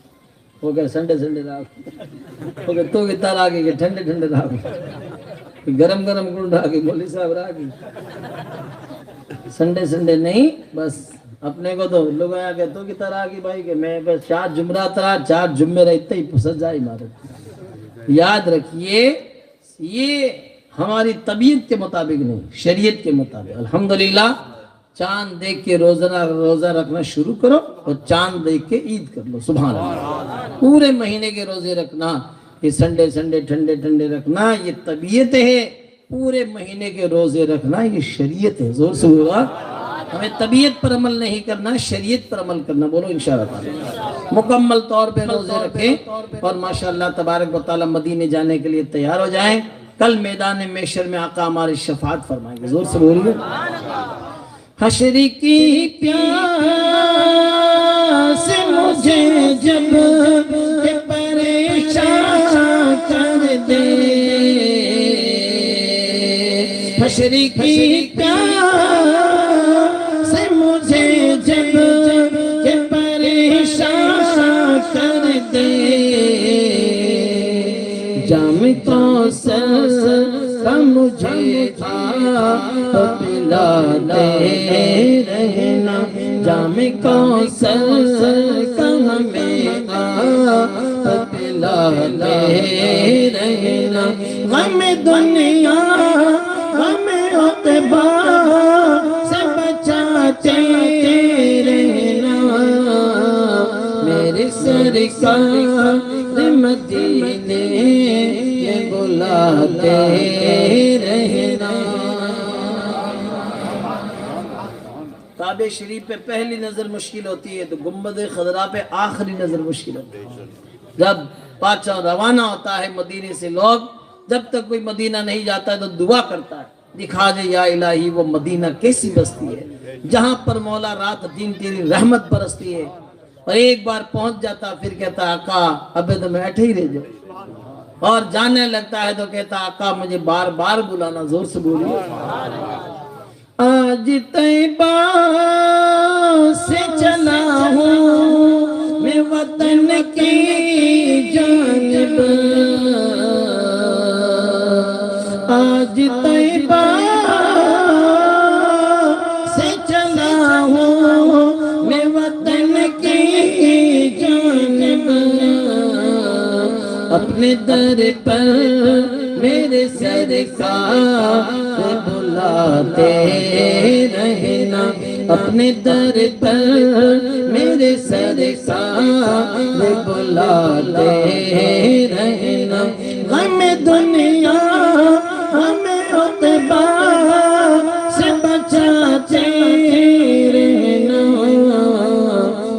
ہو گئے سنڈے رات ہو گئے تو کی طرح کی ٹھنڈے رات گرم گرم رہا کی مولوی صاحب رہا کی سنڈے نہیں، بس اپنے کو تو لوگ آیا کہ تو کی طرح کی بھائی کہ میں بس 4 جمعرات رہا 4 جمعے رہتے ہی سجا ہی مارت۔ یاد رکھیے یہ ہماری طبیعت کے مطابق نہیں، شریعت کے مطابق۔ الحمدللہ چاند دیکھ کے روزہ رکھنا شروع کرو اور چاند دیکھ کے عید کر لو، سبحان اللہ۔ پورے مہینے کے روزے رکھنا، یہ سنڈے ٹھنڈے رکھنا یہ طبیعت ہے، پورے مہینے کے روزے رکھنا یہ شریعت ہے۔ زور سے بولا، ہمیں طبیعت پر عمل نہیں کرنا، شریعت پر عمل کرنا، بولو انشاءاللہ۔ مکمل طور پہ روزے رکھیں اور ماشاءاللہ تبارک و تعالی مدینے جانے کے لیے تیار ہو جائیں۔ کل میدان محشر میں آقا ہماری شفاعت فرمائیں گے، زور سے بولیے۔ حشر کی پیاس مجھے جب پریشان کر دے، حشر کی پیاس مجھے جب پریشان کر دے، جام کوثر کا مجھے پلا دے رہنا، جام کوثر کا ہمیں پلا دے رہنا، غم دنیا غم عقبہ سے بچاتے رہنا، میرے سرکار مدینے یہ بلاتے رہنا۔ کعبہ شریف پہ پہلی نظر مشکل ہوتی ہے تو گنبد خضرا پہ آخری نظر مشکل ہوتی ہے۔ جب بادشاہ روانہ ہوتا ہے مدینے سے، لوگ جب تک کوئی مدینہ نہیں جاتا ہے تو دعا کرتا ہے، دکھا دے یا الہی وہ مدینہ کیسی بستی ہے جہاں پر مولا رات دن تیری رحمت برستی ہے، اور ایک بار پہنچ جاتا پھر کہتا آقا ابے تو میں اٹھے ہی رہ جاؤ، اور جانے لگتا ہے تو کہتا آقا مجھے بار بار بلانا، زور سے بولیے۔ آج طیبہ سے چلا ہوں میں وطن کی جانب، آج طیبہ سے چلا ہوں میں وطن کی جانب، اپنے در پر میرے سرکار بلاتے رہنا، اپنے در پر میرے سرکار بلاتے رہنا، غم دنیا غم عقبہ سے بچاتے رہنا،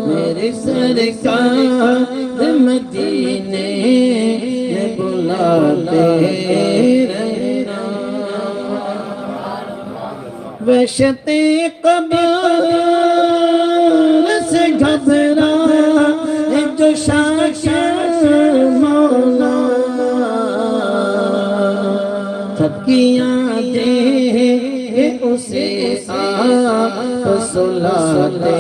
میرے سرکار مدینے بلاتے رہنا، وحشت قبر سے گھبرا جو شاکر مولا، تھپکیاں دے اسے آپ سلاتے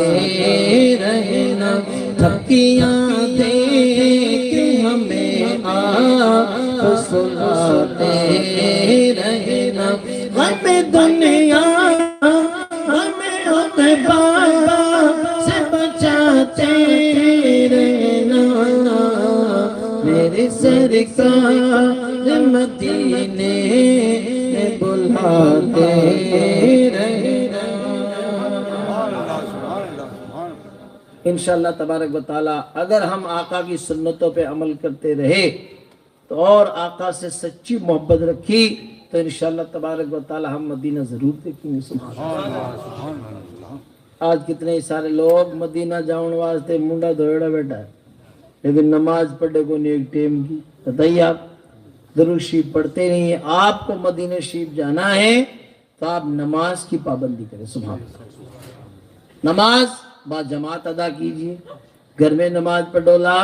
رہنا، تھپکیاں دے کے ہمیں آپ سلاتے رہنا، غم دنیا غم عقبہ سے بچاتے رہنا، میرے سرکار مدینے بلاتے رہنا۔ انشاءاللہ تبارک و تعالی اگر ہم آقا کی سنتوں پہ عمل کرتے رہے تو اور آقا سے سچی محبت رکھی تو انشاءاللہ تبارک و تعالی ہم مدینہ ضرور دیکھیں گے۔ سبحان اللہ۔ آج کتنے سارے لوگ مدینہ جاؤن واسطے منڈا دھوڑا بیٹھا ہے لیکن نماز پڑھے کو نہیں ایک ٹیم کی، بتائیے آپ درود شریف پڑھتے نہیں ہیں۔ آپ کو مدینہ شریف جانا ہے تو آپ نماز کی پابندی کریں۔ سبحان اللہ، نماز با جماعت ادا کیجئے، گھر میں نماز پڑھولا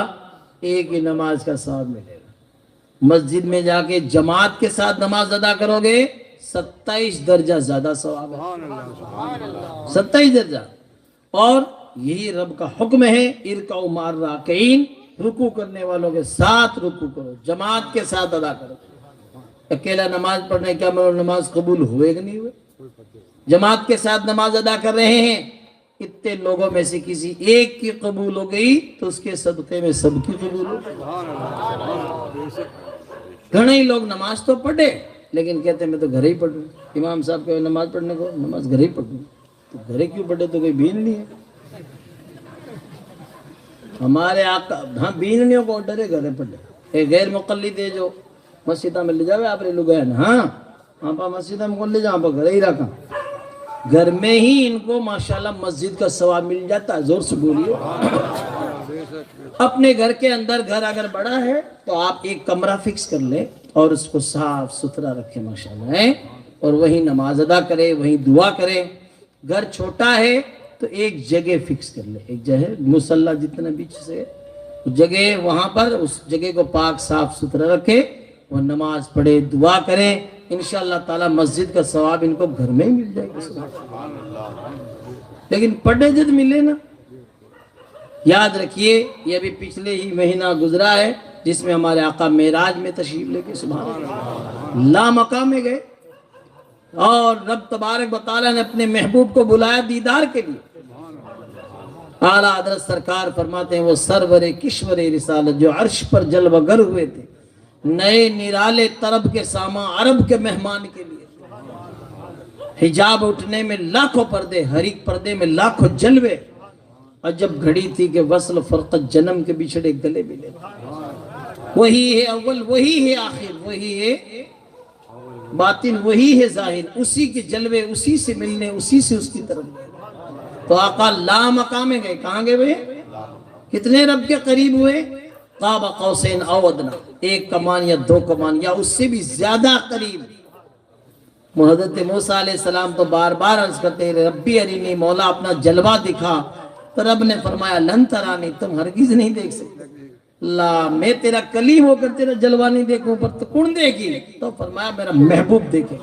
ایک ہی نماز کا ثواب ملے گا، مسجد میں جا کے جماعت کے ساتھ نماز ادا کرو گے 27 درجہ زیادہ ثواب ہے، 27 درجہ۔ اور یہی رب کا حکم ہے، ارکعوا مع الراکعین، رکوع کرنے والوں کے ساتھ رکوع کرو، جماعت کے ساتھ ادا کرو۔ اکیلا نماز پڑھنے کا مطلب نماز قبول ہوئے کہ نہیں ہوئے؟ جماعت کے ساتھ نماز ادا کر رہے ہیں، اتنے لوگوں میں سے کسی ایک کی قبول ہو گئی تو اس کے صدقے میں سب کی قبول ہو گئی۔ گھنے لوگ نماز تو پڑھے لیکن کہتے ہیں میں تو گھر ہی پڑھوں، امام صاحب کہ نماز پڑھنے کو، نماز گھر ہی پڑھوں، تو گھر کیوں پڑھے؟ تو کوئی بین نہیں ہے ہمارے آقا، ہاں بیننیوں کو ڈرے گھر پڑھے۔ ایک غیر مقلد ہے جو مسجدہ میں لے جاوے آپ نے لوگ ہیں، ہاں آپ مسجدہ میں لے جاؤ، آپ گھر ہی رکھا، گھر میں ہی ان کو ماشاءاللہ مسجد کا ثواب مل جاتا ہے۔ زور سے بولیے۔ اپنے گھر کے اندر، گھر اگر بڑا ہے تو آپ ایک کمرہ فکس کر لیں اور اس کو صاف ستھرا رکھیں ماشاءاللہ، اور وہی نماز ادا کرے، وہی دعا کرے۔ گھر چھوٹا ہے تو ایک جگہ فکس کر لیں، ایک جگہ مصلی جتنا بیچ سے جگہ، وہاں پر اس جگہ کو پاک صاف ستھرا رکھے، وہ نماز پڑھے، دعا کریں، انشاءاللہ تعالی مسجد کا ثواب ان کو گھر میں ہی مل جائے گا۔ لیکن پڑھے جد ملے نا، یاد رکھیے یہ ابھی پچھلے ہی مہینہ گزرا ہے جس میں ہمارے آقا معراج میں تشریف لے کے سبحان اللہ لا مقام میں گئے، اور رب تبارک و تعالیٰ نے اپنے محبوب کو بلایا دیدار کے لیے۔ اعلیٰ حضرت سرکار فرماتے ہیں وہ سرور کشور رسالت جو عرش پر جلوہ گر ہوئے تھے، نئے نرالے طرب کے ساما عرب کے مہمان کے لیے، حجاب اٹھنے میں لاکھوں پردے، ہر ایک پردے میں لاکھوں جلوے، اور جب گھڑی تھی کہ وصل فرقت جنم کے بچھڑے گلے ملے، وہی ہے اول، وہی ہے آخر، وہی ہے باطن، وہی ہے ظاہر، اسی کے جلوے، اسی سے ملنے، اسی سے اس کی طرف گئے۔ تو آقا لا مقام میں گئے، کہاں گئے ہوئے؟ کتنے رب کے قریب ہوئے؟ قاب قوسین او ادنا، ایک کمان یا دو کمان یا اس سے بھی زیادہ قریب۔ حضرت موسیٰ علیہ السلام تو بار بار عرض کرتے ہیں ربی ارینی، مولا اپنا جلوہ دکھا، تو رب نے فرمایا لن ترانی، تم ہرگز نہیں دیکھ سکتے۔ اللہ، میں تیرا کلیم ہو کر تیرا جلوہ نہیں دیکھوں پر تو کون دیکھی؟ تو فرمایا میرا محبوب دیکھے،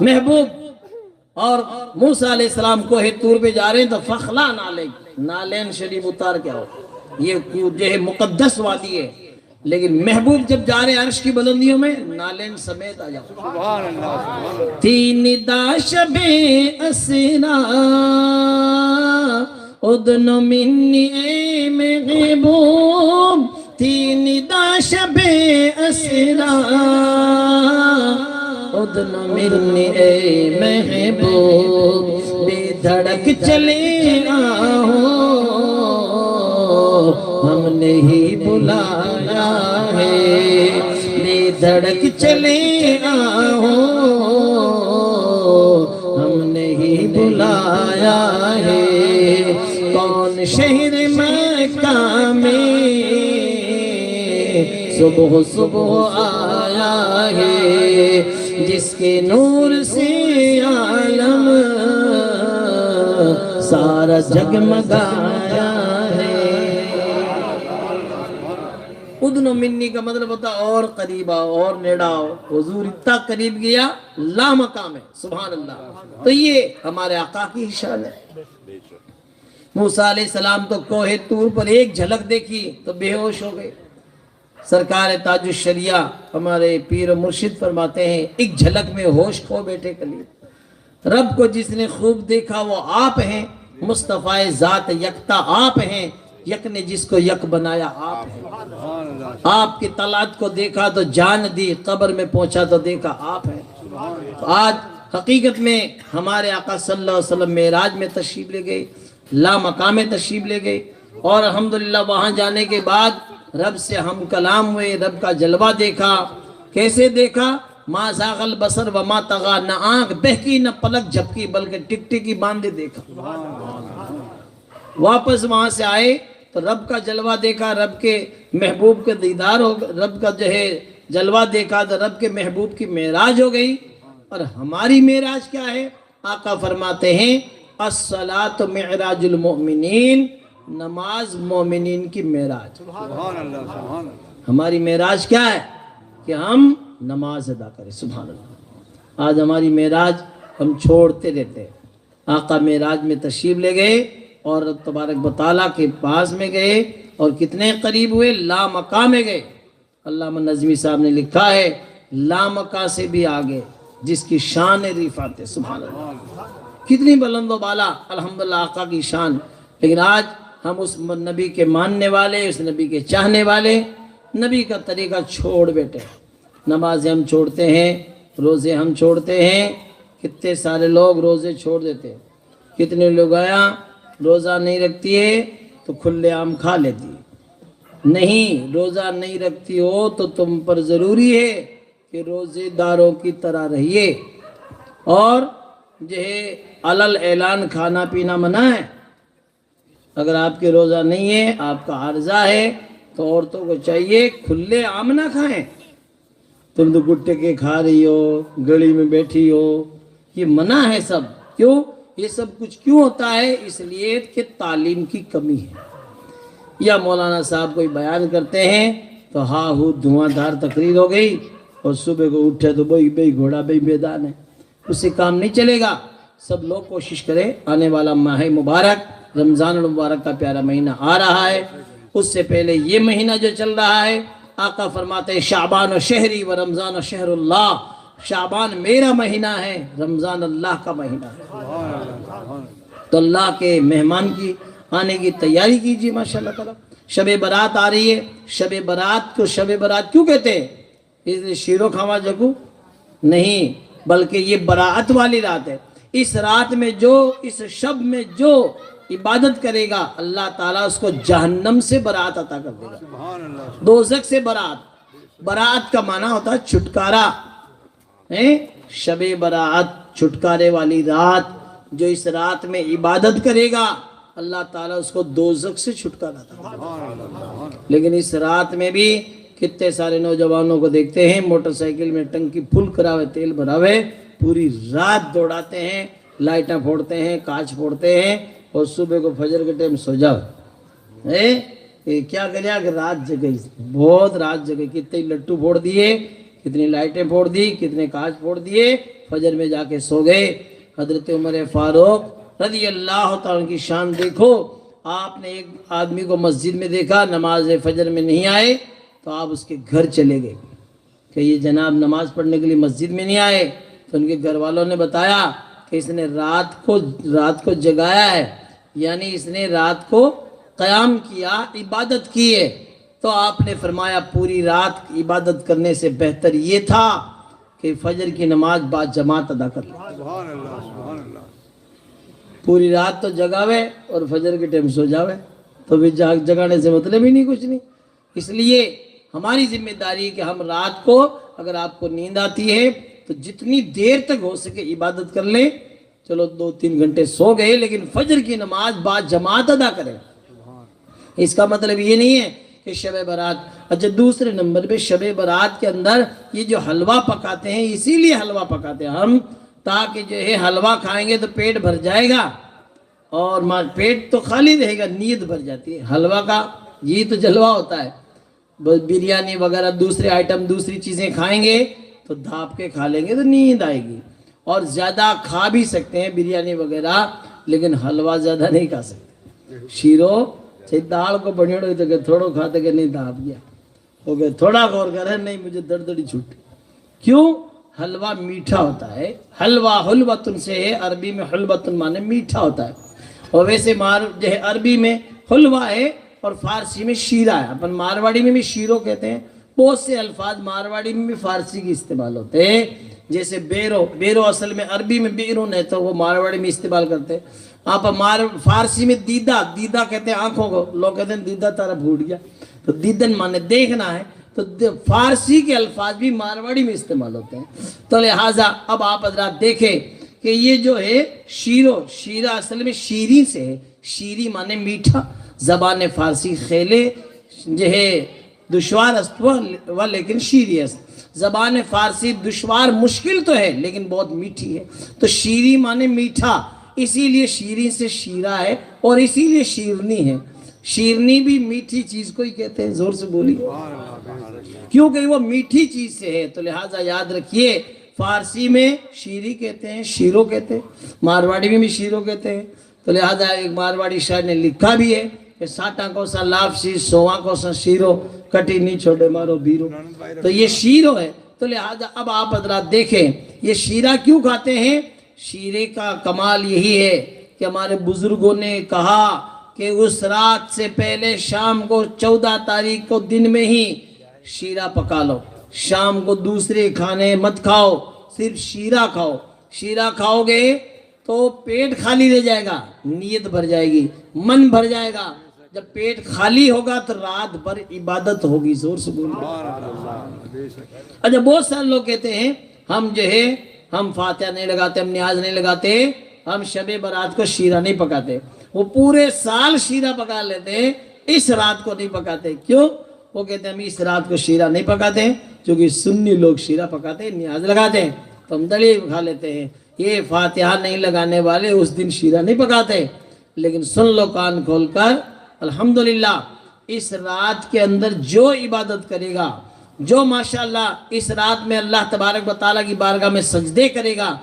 محبوب۔ اور موسیٰ علیہ السلام کوہ طور پہ جا رہے ہیں تو فخلا نالین شریف اتار کے آؤ، یہ جو ہے مقدس وادی ہے، لیکن محبوب جب جا رہے ہیں عرش کی بلندیوں میں نالین سمیت آ جاؤ۔ تین دا شب اسرا ادن منی اے محبوب، تین دا شب اسرا ادن منی اے محبوب، بے دھڑک چلے آؤ ہم نے ہی بلایا ہے، بے دھڑک چلے آؤ ہم نے ہی بلایا ہے۔ کون شہر مکہ میں صبح صبح آیا ہے، جس کے نور سے عالم سارا جگمگایا ہے۔ ادن منی کا مطلب ہوتا اور قریب آؤ، اور نیڑا آؤ، حضور اتنا قریب گیا، لا مقام ہے، سبحان اللہ۔ تو یہ ہمارے آقا کی شان ہے۔ موسیٰ علیہ السلام تو کوہ طور پر ایک جھلک دیکھی تو بے ہوش ہو گئے۔ سرکار تاج الشریعہ ہمارے پیر و مرشد فرماتے ہیں ایک جھلک میں ہوش کھو بیٹھے کلیم۔ رب کو جس نے خوب دیکھا وہ آپ ہیں، مصطفیٰ ذات یکتا آپ ہیں، یک نے جس کو یک بنایا آپ ہیں۔ آپ کی طلعت کو دیکھا تو جان دی، قبر میں پہنچا تو دیکھا آپ ہیں۔ آج حقیقت میں ہمارے آقا صلی اللہ علیہ وسلم معراج میں تشریف لے گئے، لا مقام میں تشریف لے گئے، اور الحمدللہ وہاں جانے کے بعد رب سے ہم کلام ہوئے، رب کا جلوہ دیکھا۔ کیسے دیکھا؟ ما زاغ البصر وما طغى، نہ آنکھ بہکی نہ پلک جھپکی بلکہ ٹک ٹکی باندھے دیکھا۔ واپس وہاں سے آئے تو رب کا جلوہ دیکھا، رب کے محبوب کے دیدار ہو، رب کا جو ہے جلوہ دیکھا تو رب کے محبوب کی معراج ہو گئی۔ اور ہماری معراج کیا ہے؟ آقا فرماتے ہیں الصلاۃ معراج المؤمنین، نماز مومنین کی معراج۔ ہماری معراج کیا ہے کہ ہم نماز ادا کریں. سبحان اللہ. آج ہماری معراج ہم چھوڑتے رہتے ہیں. آقا معراج میں تشریف لے گئے اور تبارک و تعالیٰ کے پاس میں گئے اور کتنے قریب ہوئے, لامکاں میں گئے. علامہ نظمی صاحب نے لکھا ہے لامکاں سے بھی آگے جس کی شان رفعت ہے. سبحان اللہ. کتنی بلند و بالا الحمدللہ آقا کی شان. لیکن آج ہم اس نبی کے ماننے والے, اس نبی کے چاہنے والے, نبی کا طریقہ چھوڑ بیٹھے. نمازیں ہم چھوڑتے ہیں, روزے ہم چھوڑتے ہیں. کتنے سارے لوگ روزے چھوڑ دیتے ہیں. کتنے لوگ آیا روزہ نہیں رکھتی ہے تو کھلے عام کھا لیتی ہے. نہیں, روزہ نہیں رکھتی ہو تو تم پر ضروری ہے کہ روزے داروں کی طرح رہیے. اور جو ہے علل اعلان کھانا پینا منع ہے. اگر آپ کے روزہ نہیں ہے, آپ کا عارضہ ہے, تو عورتوں کو چاہیے کھلے عام نہ کھائیں. تم تو گٹے کے کھا رہی ہو, گلی میں بیٹھی ہو, یہ منع ہے سب. کیوں یہ سب کچھ کیوں ہوتا ہے؟ اس لیے کہ تعلیم کی کمی ہے. یا مولانا صاحب کوئی بیان کرتے ہیں تو ہاں ہو دھواں دھار تقریر ہو گئی, اور صبح کو اٹھے تو بھئی گھوڑا بھئی میدان ہے. اس سے کام نہیں چلے گا. سب لوگ کوشش کریں. آنے والا ماہ مبارک رمضان المبارک کا پیارا مہینہ آ رہا ہے. اس سے پہلے یہ مہینہ جو چل رہا ہے, آقا فرماتے ہیں شعبان و شہری و رمضان و شہر اللہ. شعبان میرا مہینہ ہے, رمضان اللہ کا مہینہ ہے. تو اللہ کے مہمان کی آنے کی تیاری کیجیے. ماشاءاللہ تعالی شب برات آ رہی ہے. شب برات کو شب برات کیوں کہتے ہیں؟ اس لیے شیرو کھاوا جگو نہیں, بلکہ یہ براعت والی رات ہے. اس رات میں جو, اس شب میں جو عبادت کرے گا, اللہ تعالیٰ اس کو جہنم سے برات عطا کر دے گا. دوزخ سے برات. برات کا معنی ہوتا ہے چھٹکارا. شب برات چھٹکارے والی رات. جو اس رات میں عبادت کرے گا اللہ تعالیٰ اس کو دوزخ سے چھٹکارا تھا. لیکن اس رات میں بھی کتنے سارے نوجوانوں کو دیکھتے ہیں موٹر سائیکل میں ٹنکی پھل کراوے, تیل بھراوے, پوری رات دوڑاتے ہیں, لائٹیں پھوڑتے ہیں, کانچ پھوڑتے ہیں, اور صبح کو فجر کے ٹائم سو جاؤ. کیا کریا کہ رات جگئی, بہت رات جگئی. کتنے لٹو پھوڑ دیے, کتنی لائٹیں پھوڑ دی, کتنے کانچ پھوڑ دیے, فجر میں جا کے سو گئے. حضرت عمر فاروق رضی اللہ تعالیٰ کی شان دیکھو. آپ نے ایک آدمی کو مسجد میں دیکھا, نماز فجر میں نہیں آئے, تو آپ اس کے گھر چلے گئے کہ یہ جناب نماز پڑھنے کے لیے مسجد میں نہیں آئے. تو ان کے گھر والوں نے بتایا کہ اس نے رات کو جگایا ہے, یعنی اس نے رات کو قیام کیا, عبادت کی ہے. تو آپ نے فرمایا پوری رات عبادت کرنے سے بہتر یہ تھا کہ فجر کی نماز با جماعت ادا کر لیں. پوری رات تو جگاوے اور فجر کے ٹائم سو جاوے, تو بھی جگانے سے مطلب ہی نہیں, کچھ نہیں. اس لیے ہماری ذمہ داری ہے کہ ہم رات کو, اگر آپ کو نیند آتی ہے تو جتنی دیر تک ہو سکے عبادت کر لیں. چلو 2-3 گھنٹے سو گئے, لیکن فجر کی نماز با جماعت ادا کریں. اس کا مطلب یہ نہیں ہے کہ شب برات. اچھا, دوسرے نمبر پہ شب برات کے اندر یہ جو حلوہ پکاتے ہیں, اسی لیے حلوہ پکاتے ہیں ہم, تاکہ جو ہے حلوہ کھائیں گے تو پیٹ بھر جائے گا, اور پیٹ تو خالی رہے گا, نیند بھر جاتی ہے. حلوہ کا یہ تو جلوہ ہوتا ہے. بریانی وغیرہ دوسرے آئٹم, دوسری چیزیں کھائیں گے تو دھاپ کے کھا لیں گے تو نیند آئے گی. اور زیادہ کھا بھی سکتے ہیں بریانی وغیرہ, لیکن حلوہ زیادہ نہیں کھا سکتے. شیرو دال کو بڑھڑ تو کہ تھوڑا کھاتے کہ نہیں دھاپ گیا, ہو گئے تھوڑا غور کرے, نہیں مجھے دردڑی چھوٹی. کیوں؟ حلوہ میٹھا ہوتا ہے. حلوہ حلوتن سے ہے, عربی میں حلوتن مانے میٹھا ہوتا ہے. اور ویسے جو ہے عربی میں حلوہ ہے اور فارسی میں شیرہ ہے. اپن مارواڑی میں بھی شیرو کہتے ہیں. بہت سے الفاظ مارواڑی میں بھی فارسی کی استعمال ہوتے ہیں, جیسے بیرو اصل میں عربی میں بیرون ہے, تو وہ مارواڑی میں استعمال کرتے ہیں. آپ فارسی میں دیدہ کہتے ہیں آنکھوں کو. لوگ کہتے ہیں دیدہ تارا بھوٹ گیا, تو دیدن مانے دیکھنا ہے. تو فارسی کے الفاظ بھی مارواڑی میں استعمال ہوتے ہیں. تو لہٰذا اب آپ حضرات دیکھیں کہ یہ جو ہے شیرہ اصل میں شیریں سے ہے. شیری مانے میٹھا. زبان فارسی خیلے جو ہے دشوار استوا لیکن شیری است. زبان فارسی دشوار مشکل تو ہے لیکن بہت میٹھی ہے. تو شیری مانے میٹھا, اسی لیے شیریں سے شیرہ ہے, اور اسی لیے شیرنی ہے. شیرنی بھی میٹھی چیز کو ہی کہتے ہیں، زور سے بولی، کیونکہ وہ میٹھی چیز سے ہے، تو لہٰذا یاد رکھیے فارسی میں شیری کہتے ہیں، شیرو کہتے ہیں، مارواڑی میں بھی شیرو کہتے ہیں، تو لہٰذا ایک مارواڑی شاعر نے لکھا بھی ہے کہ ساٹھاں کو سا لافسی سواں کو سا شیرو کٹی نہیں چھوڑے مارو بیرو، تو یہ شیرو ہے۔ تو لہٰذا اب آپ حضرات دیکھیں یہ شیرہ کیوں کھاتے ہیں؟ شیرے کا کمال یہی ہے کہ ہمارے بزرگوں نے کہا کہ اس رات سے پہلے شام کو 14 تاریخ کو دن میں ہی شیرہ پکا لو، شام کو دوسرے کھانے مت کھاؤ، صرف شیرہ کھاؤ۔ شیرہ کھاؤ گے تو پیٹ خالی رہ جائے گا، نیت بھر جائے گی، من بھر جائے گا۔ جب پیٹ خالی ہوگا تو رات بھر عبادت ہوگی، زور سے بولو۔ اچھا بہت سارے لوگ کہتے ہیں ہم جو ہے ہم فاتحہ نہیں لگاتے، ہم نیاز نہیں لگاتے، ہم شب برات کو شیرہ نہیں پکاتے۔ وہ پورے سال شیرہ پکا لیتے ہیں، اس رات کو نہیں پکاتے۔ کیوں؟ وہ کہتے ہیں ہم اس رات کو شیرہ نہیں پکاتے کیونکہ سنی لوگ شیرہ پکاتے ہیں، نیاز لگاتے ہیں، تو ہم دلیہ کھا لیتے ہیں۔ یہ فاتحہ نہیں لگانے والے اس دن شیرہ نہیں پکاتے۔ لیکن سن لو کان کھول کر، الحمدللہ اس رات کے اندر جو عبادت کرے گا، جو ماشاءاللہ اس رات میں اللہ تبارک و تعالیٰ کی بارگاہ میں سجدے کرے گا،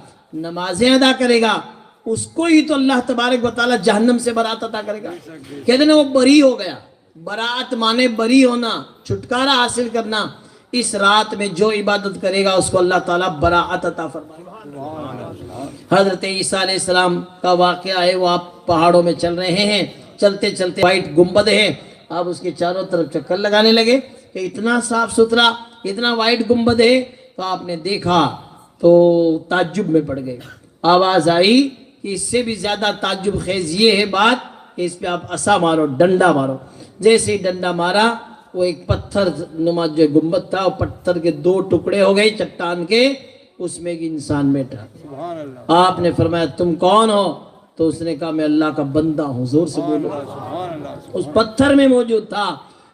نمازیں ادا کرے گا، اس کو ہی تو اللہ تبارک و تعالیٰ جہنم سے برات عطا کرے گا۔ کہتے ہیں وہ بری ہو گیا، برات مانے بری ہونا، چھٹکارا حاصل کرنا۔ اس رات میں جو عبادت کرے گا اس کو اللہ تعالیٰ براعت عطا فرمائے گا۔ حضرت عیسیٰ علیہ السلام کا واقعہ ہے، وہ آپ پہاڑوں میں چل رہے ہیں، چلتے چلتے وائٹ گنبد ہے، آپ اس کے چاروں طرف چکر لگانے لگے کہ اتنا صاف ستھرا، اتنا وائٹ گنبد ہے، تو آپ نے دیکھا تو تعجب میں پڑ گئے۔ آواز آئی کہ اس سے بھی زیادہ تعجب خیز یہ ہے بات کہ اس پہ آپ عصا مارو، ڈنڈا مارو۔ جیسے ہی ڈنڈا مارا وہ ایک پتھر نما جو گنبد تھا، وہ پتھر کے 2 ٹکڑے ہو گئے چٹان کے، اس میں ایک انسان بیٹھا۔ آپ نے فرمایا تم کون ہو؟ تو اس نے کہا میں اللہ کا بندہ ہوں، زور سے بولو۔ اس پتھر میں موجود تھا،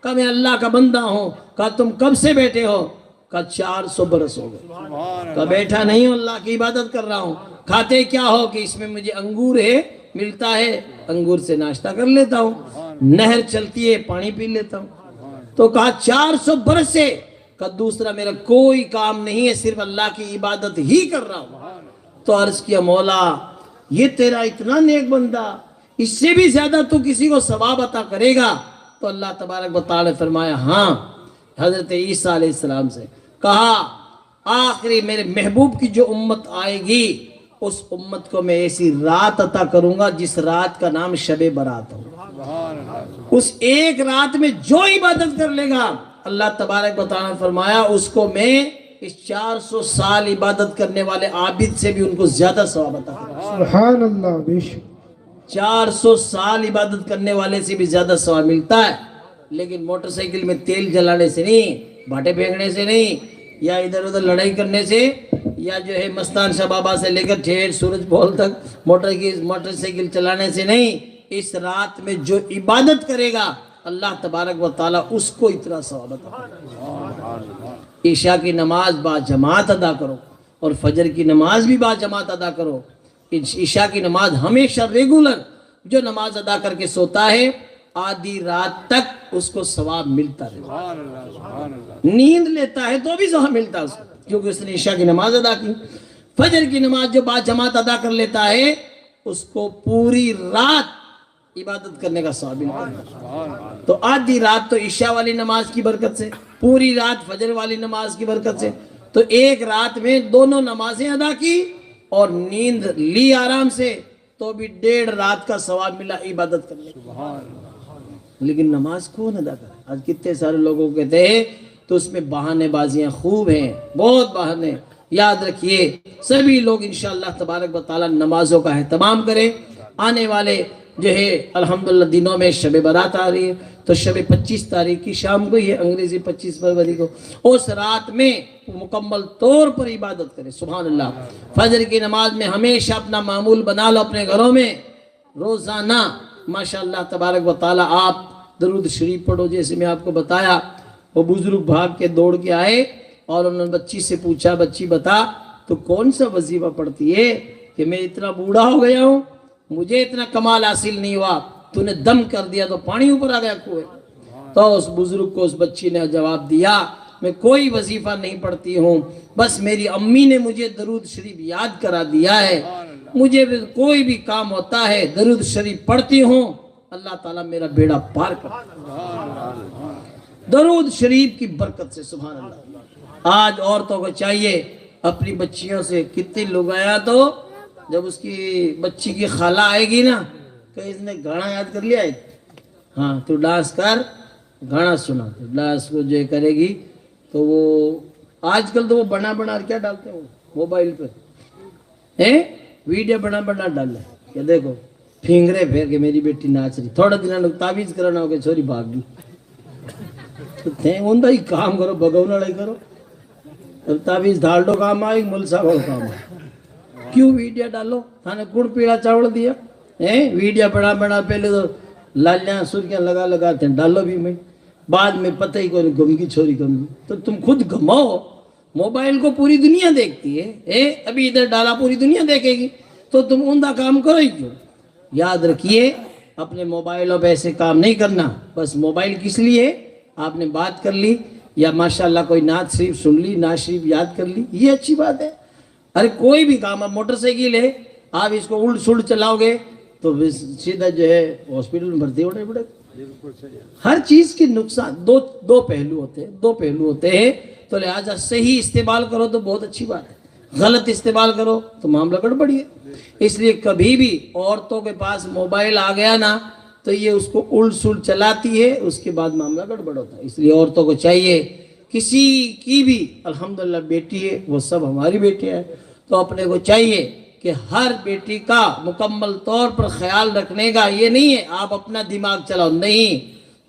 کہا میں اللہ کا بندہ ہوں۔ کہا تم کب سے بیٹھے ہو؟ کہا 400 برس ہو گئے۔ کہا بیٹھا نہیں ہوں، اللہ کی عبادت کر رہا ہوں۔ کھاتے کیا ہو؟ کہ اس میں مجھے انگور ہے، ملتا ہے، انگور سے ناشتہ کر لیتا ہوں، نہر چلتی ہے پانی پی لیتا ہوں۔ تو کہا 400 برس سے؟ کہا دوسرا میرا کوئی کام نہیں ہے، صرف اللہ کی عبادت ہی کر رہا ہوں۔ تو عرض کیا مولا یہ تیرا اتنا نیک بندہ، اس سے بھی زیادہ تو کسی کو ثواب عطا کرے گا؟ تو اللہ تبارک و تعالی نے فرمایا ہاں۔ حضرت عیسیٰ علیہ السلام سے کہا آخری میرے محبوب کی جو امت آئے گی اس امت کو میں ایسی رات عطا کروں گا جس رات کا نام شب برات ہو۔ اس ایک رات میں جو عبادت کر لے گا، اللہ تبارک و تعالی نے فرمایا اس کو میں اس 400 سال عبادت کرنے والے عابد سے بھی ان کو زیادہ ثواب عطا کروں گا۔ سبحان اللہ، بے شک 400 سال عبادت کرنے والے سے بھی زیادہ ثواب ملتا ہے۔ لیکن موٹر سائیکل میں تیل جلانے سے نہیں، بھاٹے پھینکنے سے نہیں، یا ادھر ادھر لڑائی کرنے سے، یا جو ہے مستان شاہ بابا سے لے کر ٹھیر سورج پول تک موٹر سائیکل چلانے سے نہیں۔ اس رات میں جو عبادت کرے گا اللہ تبارک و تعالیٰ اس کو اتنا ثواب عطا کرے گا۔ عشاء کی نماز با جماعت ادا کرو اور فجر کی نماز بھی با جماعت ادا کرو۔ عشاء کی نماز ہمیشہ ریگولر، جو نماز ادا کر کے سوتا ہے آدھی رات تک اس کو ثواب ملتا رہے۔ نیند لیتا ہے تو بھی ثواب ملتا ہے اس کو، کیونکہ اس نے عشاء کی نماز ادا کی۔ فجر کی نماز جو با جماعت ادا کر لیتا ہے اس کو پوری رات عبادت کرنے کا ثواب ملتا ہے۔ تو آدھی رات تو عشاء والی نماز کی برکت سے، پوری رات فجر والی نماز کی برکت سے، تو ایک رات میں دونوں نمازیں ادا کی اور نیند لی آرام سے، تو بھی 1.5 رات کا ثواب ملا عبادت کرنے کا۔ لیکن نماز کون ادا کرے؟ آج کتنے سارے لوگوں کو کہتے ہیں تو اس میں بہانے بازیاں خوب ہیں، بہت بہانے۔ یاد رکھیے سبھی لوگ انشاءاللہ تبارک و تعالی نمازوں کا اہتمام کریں۔ آنے والے جو ہے الحمدللہ دنوں میں شب برات آ رہی ہے، تو شب 25 تاریخ کی شام کو، یہ انگریزی 25 فروری کو، اس رات میں مکمل طور پر عبادت کرے۔ سبحان اللہ۔ فجر کی نماز میں ہمیشہ اپنا معمول بنا لو اپنے گھروں میں، روزانہ ماشاءاللہ تبارک و تعالی آپ درود شریف پڑھو۔ جیسے میں آپ کو بتایا وہ بزرگ بھاگ کے دوڑ کے آئے اور انہوں نے بچی سے پوچھا بچی بتا تو کون سا وظیفہ پڑھتی ہے کہ میں اتنا بوڑھا ہو گیا ہوں، مجھے اتنا کمال حاصل نہیں ہوا، تو نے دم کر دیا تو پانی اوپر آ گیا کنویں. تو اس بزرگ کو اس بچی نے جواب دیا میں کوئی وظیفہ نہیں پڑھتی ہوں, بس میری امی نے مجھے درود شریف یاد کرا دیا ہے, مجھے کوئی بھی کام ہوتا ہے درود شریف پڑھتی ہوں, اللہ تعالیٰ میرا بیڑا پار کرتا ہے درود شریف کی برکت سے. سبحان اللہ. آج عورتوں کو چاہیے اپنی بچیوں سے, کتنے لوگ آیا تو جب اس کی بچی کی خالہ آئے گی نا کہ اس نے گانا یاد کر لیا ہے, ہاں تو ڈانس کر, گانا سنا, ڈانس کو جو کرے گی تو وہ آج کل تو وہ بنا کیا ڈالتے ہیں موبائل پہ, ویڈیو بنا ڈال ہے کہ دیکھو پھینگرے پھیر کے میری بیٹی ناچ رہی, تھوڑا دن تعویذ کرانا ہو کہ چھوری بھاگ گئی. ان ہی کام کرو, بگونا لڑائی کرو, تعویذ ڈھال دو کام آئے, مل صاحب کام آئے, کیوں ویڈیو ڈالو, تھانے کڑ پیڑا چاول دیا, ویڈیو بنا پہلے تو لالیاں سرکیاں لگا ڈالو بھی میں, بعد میں پتہ ہی کوئی گم کی چھوری گم گئی. تو تم خود گھماؤ, موبائل کو پوری دنیا دیکھتی ہے, ابھی ادھر ڈالا پوری دنیا دیکھے گی, تو تم عمدہ کام کرو ہی کیوں. یاد رکھیے اپنے موبائلوں پہ ایسے کام نہیں کرنا. بس موبائل کس لیے, آپ نے بات کر لی یا ماشاءاللہ کوئی نعت شریف سن لی, نعت شریف یاد کر لی, یہ اچھی بات ہے. ارے کوئی بھی کام, اب موٹر سائیکل ہے, آپ اس کو الٹ سلٹ چلاؤ گے تو سیدھا جو ہے ہاسپٹل میں بھرتی ہونے پڑے. ہر چیز کے نقصان دو پہلو ہوتے ہیں, تو لہٰذا صحیح استعمال کرو تو بہت اچھی بات ہے, غلط استعمال کرو تو معاملہ گڑبڑی ہے. اس لیے کبھی بھی عورتوں کے پاس موبائل آ گیا نا تو یہ اس کو الٹ سلٹ چلاتی ہے, اس کے بعد معاملہ گڑبڑ ہوتا ہے. اس لیے عورتوں کو چاہیے, کسی کی بھی الحمدللہ بیٹی ہے, وہ سب ہماری بیٹیاں ہیں, تو اپنے کو چاہیے کہ ہر بیٹی کا مکمل طور پر خیال رکھنے کا. یہ نہیں ہے آپ اپنا دماغ چلاؤ, نہیں,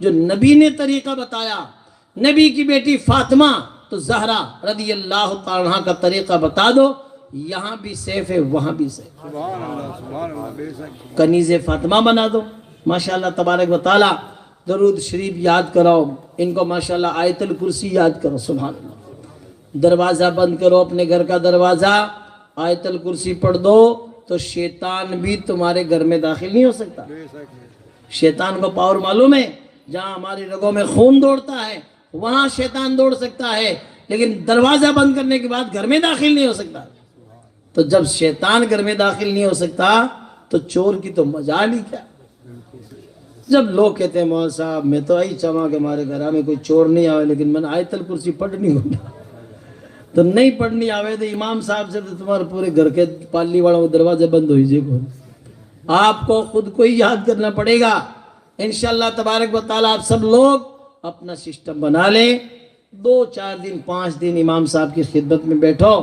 جو نبی نے طریقہ بتایا, نبی کی بیٹی فاطمہ تو زہرا رضی اللہ تعالیٰ عنہا کا طریقہ بتا دو, یہاں بھی سیف ہے وہاں بھی سیف, کنیز فاطمہ بنا دو. ماشاءاللہ تبارک و تعالیٰ درود شریف یاد کراؤ ان کو, ماشاءاللہ آیت الکرسی یاد کرو. سبحان اللہ. دروازہ بند کرو اپنے گھر کا دروازہ, آیت الکرسی پڑھ دو تو شیطان بھی تمہارے گھر میں داخل نہیں ہو سکتا. شیطان کو پاور معلوم ہے, جہاں ہماری رگوں میں خون دوڑتا ہے وہاں شیطان دوڑ سکتا ہے, لیکن دروازہ بند کرنے کے بعد گھر میں داخل نہیں ہو سکتا. تو جب شیطان گھر میں داخل نہیں ہو سکتا تو چور کی تو مجال ہی کیا. جب لوگ کہتے ہیں مولانا صاحب میں تو آئی چاہوں کہ ہمارے گھر میں کوئی چور نہیں آئے, لیکن میں نے آیت الکرسی پڑھنی ہوگا, تو نہیں پڑھنی آوے تو امام صاحب سے تو تمہارے پورے گھر کے پالی والوں کو دروازے بند ہو جائے گا. آپ کو خود کو ہی یاد کرنا پڑے گا. انشاءاللہ تبارک و تعالیٰ آپ سب لوگ اپنا سسٹم بنا لیں, 2-4 دن 5 دن امام صاحب کی خدمت میں بیٹھو,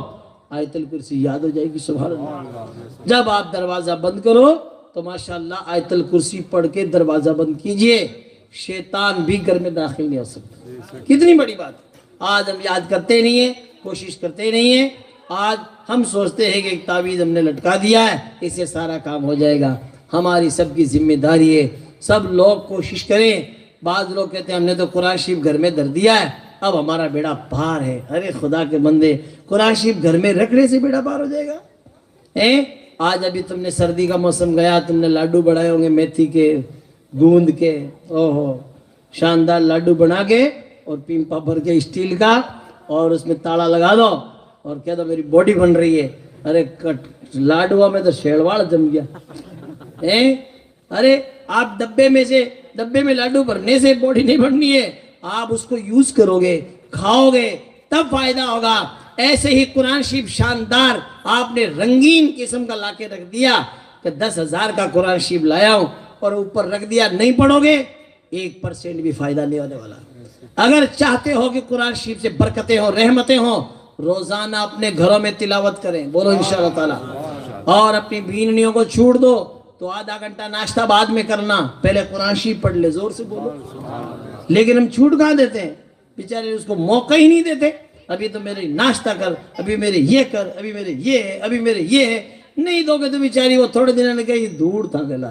آیت الکرسی یاد ہو جائے گی. سبحان اللہ. جب آپ دروازہ بند کرو تو ماشاءاللہ آیت الکرسی پڑھ کے دروازہ بند کیجئے, شیطان بھی گھر میں داخل نہیں ہو سکتا. کتنی بڑی بات. آج ہم یاد کرتے نہیں ہیں, کوشش کرتے نہیں ہیں. آج ہم سوچتے ہیں کہ ایک تعویذ ہم نے لٹکا دیا ہے, اس سے سارا کام ہو جائے گا. ہماری سب کی ذمہ داری ہے, سب لوگ کوشش کریں. بعض لوگ کہتے ہیں ہم نے تو قرآن شریف گھر میں دھر دیا ہے, اب ہمارا بیڑا پار ہے. ارے خدا کے بندے, قرآن شریف گھر میں رکھنے سے بیڑا پار ہو جائے گا. آج ابھی تم نے سردی کا موسم گیا, تم نے لاڈو بڑھائے ہوں گے میتھی کے, گوند کے, اوہو شاندار لاڈو بنا کے اور پیمپا بھر کے اسٹیل کا, اور اس میں تالا لگا دو اور کہہ دو میری باڈی بن رہی ہے. ارے لاڈوا میں تو شیڑواڑ جم گیا. ارے آپ ڈبے میں لاڈو بھرنے سے باڈی نہیں بننی ہے, آپ اس کو یوز کرو گے, کھاؤ گے, تب فائدہ ہوگا. ایسے ہی قرآن شریف شاندار آپ نے رنگین قسم کا لا کے رکھ دیا کہ 10,000 کا قرآن شریف لایا ہوں اور اوپر رکھ دیا, نہیں پڑھو گے 1% بھی فائدہ نہیں ہونے والا. اگر چاہتے ہو کہ قرآن شریف سے برکتیں ہوں, رحمتیں ہوں, روزانہ اپنے گھروں میں تلاوت کریں, بولو انشاءاللہ تعالی. اور اپنی بینیوں کو چھوڑ دو تو آدھا گھنٹہ ناشتہ بعد میں کرنا, پہلے قرآن شریف پڑھ لے, زور سے بولو. لیکن ہم چھوٹ کہاں دیتے ہیں, بیچارے اس کو موقع ہی نہیں دیتے. ابھی تو میرے ناشتہ کر, ابھی میرے یہ کر, ابھی میرے یہ ہے, ابھی میرے یہ ہے. نہیں دو گے تو بیچاری وہ تھوڑے دنوں نے کہا یہ دھوڑ تھا گلا.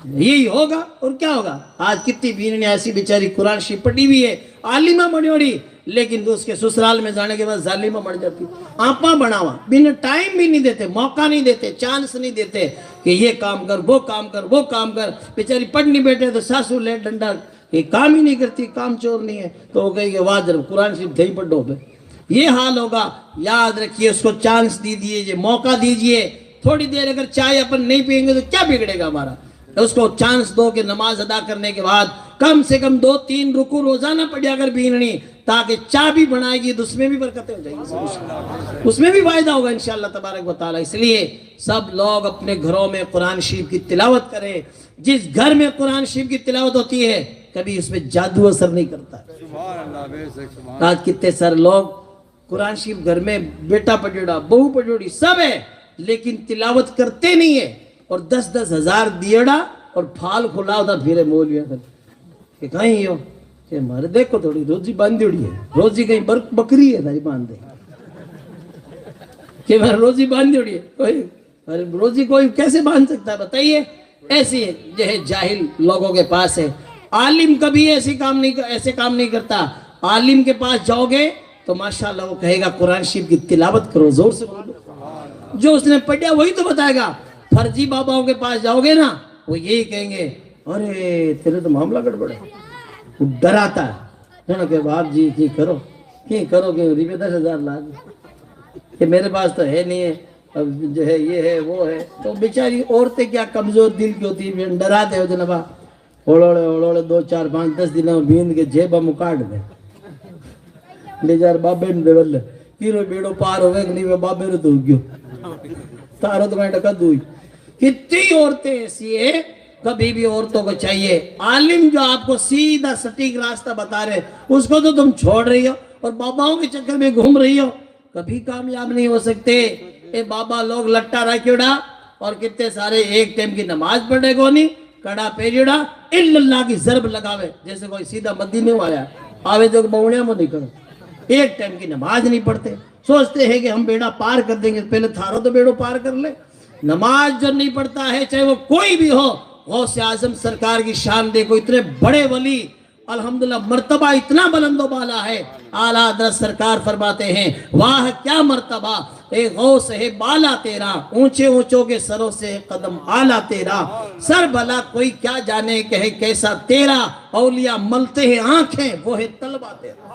یہی ہوگا اور کیا ہوگا. آج کتنی بیوی ایسی بیچاری قرآن شریف پڑھی ہوئی ہے, عالمہ بڑی بڑی, لیکن اس کے سسرال میں جانے کے بعد ظالمہ بڑھ جاتی, آپا بناوا, بنا ٹائم بھی نہیں دیتے, موقع نہیں دیتے, چانس نہیں دیتے کہ یہ کام کر, وہ کام کر, وہ کام کر. بیچاری پڑھنی بیٹھے تو ساسو لے ڈنڈا, یہ کام ہی نہیں کرتی, کام چور نہیں ہے, تو وہ کہے کہ واہ جناب قرآن شریف دہی پڑھو پہ. یہ حال ہوگا. یاد رکھیے, اس کو چانس دیجیے, موقع دیجیے. تھوڑی دیر اگر چائے اپن نہیں پئیں گے تو کیا بگڑے گا ہمارا. اس کو چانس دو کہ نماز ادا کرنے کے بعد کم سے کم 2-3 رکوع روزانہ پڑھیا کر بیننی, تاکہ چائے بھی بنائے گی تو اس میں بھی برکتیں ہو جائیں گی, اس میں بھی فائدہ ہوگا انشاءاللہ تبارک و تعالی. اس لیے سب لوگ اپنے گھروں میں قرآن شریف کی تلاوت کریں. جس گھر میں قرآن شریف کی تلاوت ہوتی ہے کبھی اس میں جادو اثر نہیں کرتا. آج کتنے سارے لوگ قرآن شریف گھر میں بیٹا پڑھوڑا, بہو پڑھوڑی سب ہے, لیکن تلاوت کرتے نہیں ہے, اور 10-10 ہزار دیڑا اور پھال کھلا ہوتا پھرے مولویا کر کہ کہیں ہو کہ ہمارے دیکھو تھوڑی روزی باندھی اڑی ہے, روزی کہیں بکری ہے تاری باندھ دے کہ میں روزی باندھی اڑی ہے. کوئی روزی کوئی کیسے باندھ سکتا ہے بتائیے. ایسی جو ہے جاہل لوگوں کے پاس ہے. عالم کبھی ایسے کام نہیں کرتا. عالم کے پاس جاؤ گے تو ماشاءاللہ وہ کہے گا قرآن شریف کی تلاوت کرو, زور سے بولو, جو اس نے پڑھا وہی تو بتائے گا. فرضی باباؤں کے پاس جاؤ گے نا, وہ یہی کہیں گے ارے تیرے تو معاملہ گڑبڑ ہے. وہ ڈراتا ہے کہ باپ جی کی کرو کہ 10,000 لاکھ کہ میرے پاس تو ہے نہیں ہے, اب جو ہے یہ ہے وہ ہے. تو بیچاری عورتیں کیا کمزور دل کی ہوتی ہیں, ڈراتے ہو جنابا اوڑوڑے 2-4-5-10 دنوں بیند کے جیبہ مکاٹ دے لے جار بابے نے دے بلے کیرو بیڑو پار ہوئے کہ نہیں بابے نے تو گیو تارو تو میں ڈکا دوئی. کتنی عورتیں ایسی ہیں. کبھی بھی عورتوں کو چاہیے عالم جو آپ کو سیدھا سٹیک راستہ بتا رہے, اس کو تو تم چھوڑ رہی ہو اور باباؤں کے چکر میں گھوم رہی ہو, کبھی کامیاب نہیں ہو سکتے. اے بابا لوگ لٹا رکھیوڑا اور کتنے سارے ایک ٹائم کی نماز پڑھے گو نہیں, کڑا پیجڑا اللہ کی ضرب لگاوے جیسے کوئی سیدھا مدینے میں آیا آوے جو بونیاں میں نہیں کرو. ایک ٹائم کی نماز نہیں پڑھتے, سوچتے ہیں کہ ہم بیڑا پار کر دیں گے. پہلے تھارو تو بیڑو پار کر لے. نماز جو نہیں پڑھتا ہے چاہے وہ کوئی بھی ہو, غوث اعظم سرکار کی شان دیکھو, اتنے بڑے ولی, الحمدللہ مرتبہ اتنا بلند و بالا ہے. اعلیٰ حضرت سرکار فرماتے ہیں واہ کیا مرتبہ, اے غوث ہے بالا تیرا, اونچے اونچوں کے سروں سے قدم آلہ تیرا, سر بلا کوئی کیا جانے کہ ہے کیسا تیرا, اولیاء ملتے ہیں آنکھیں وہ ہے طلبہ تیرا.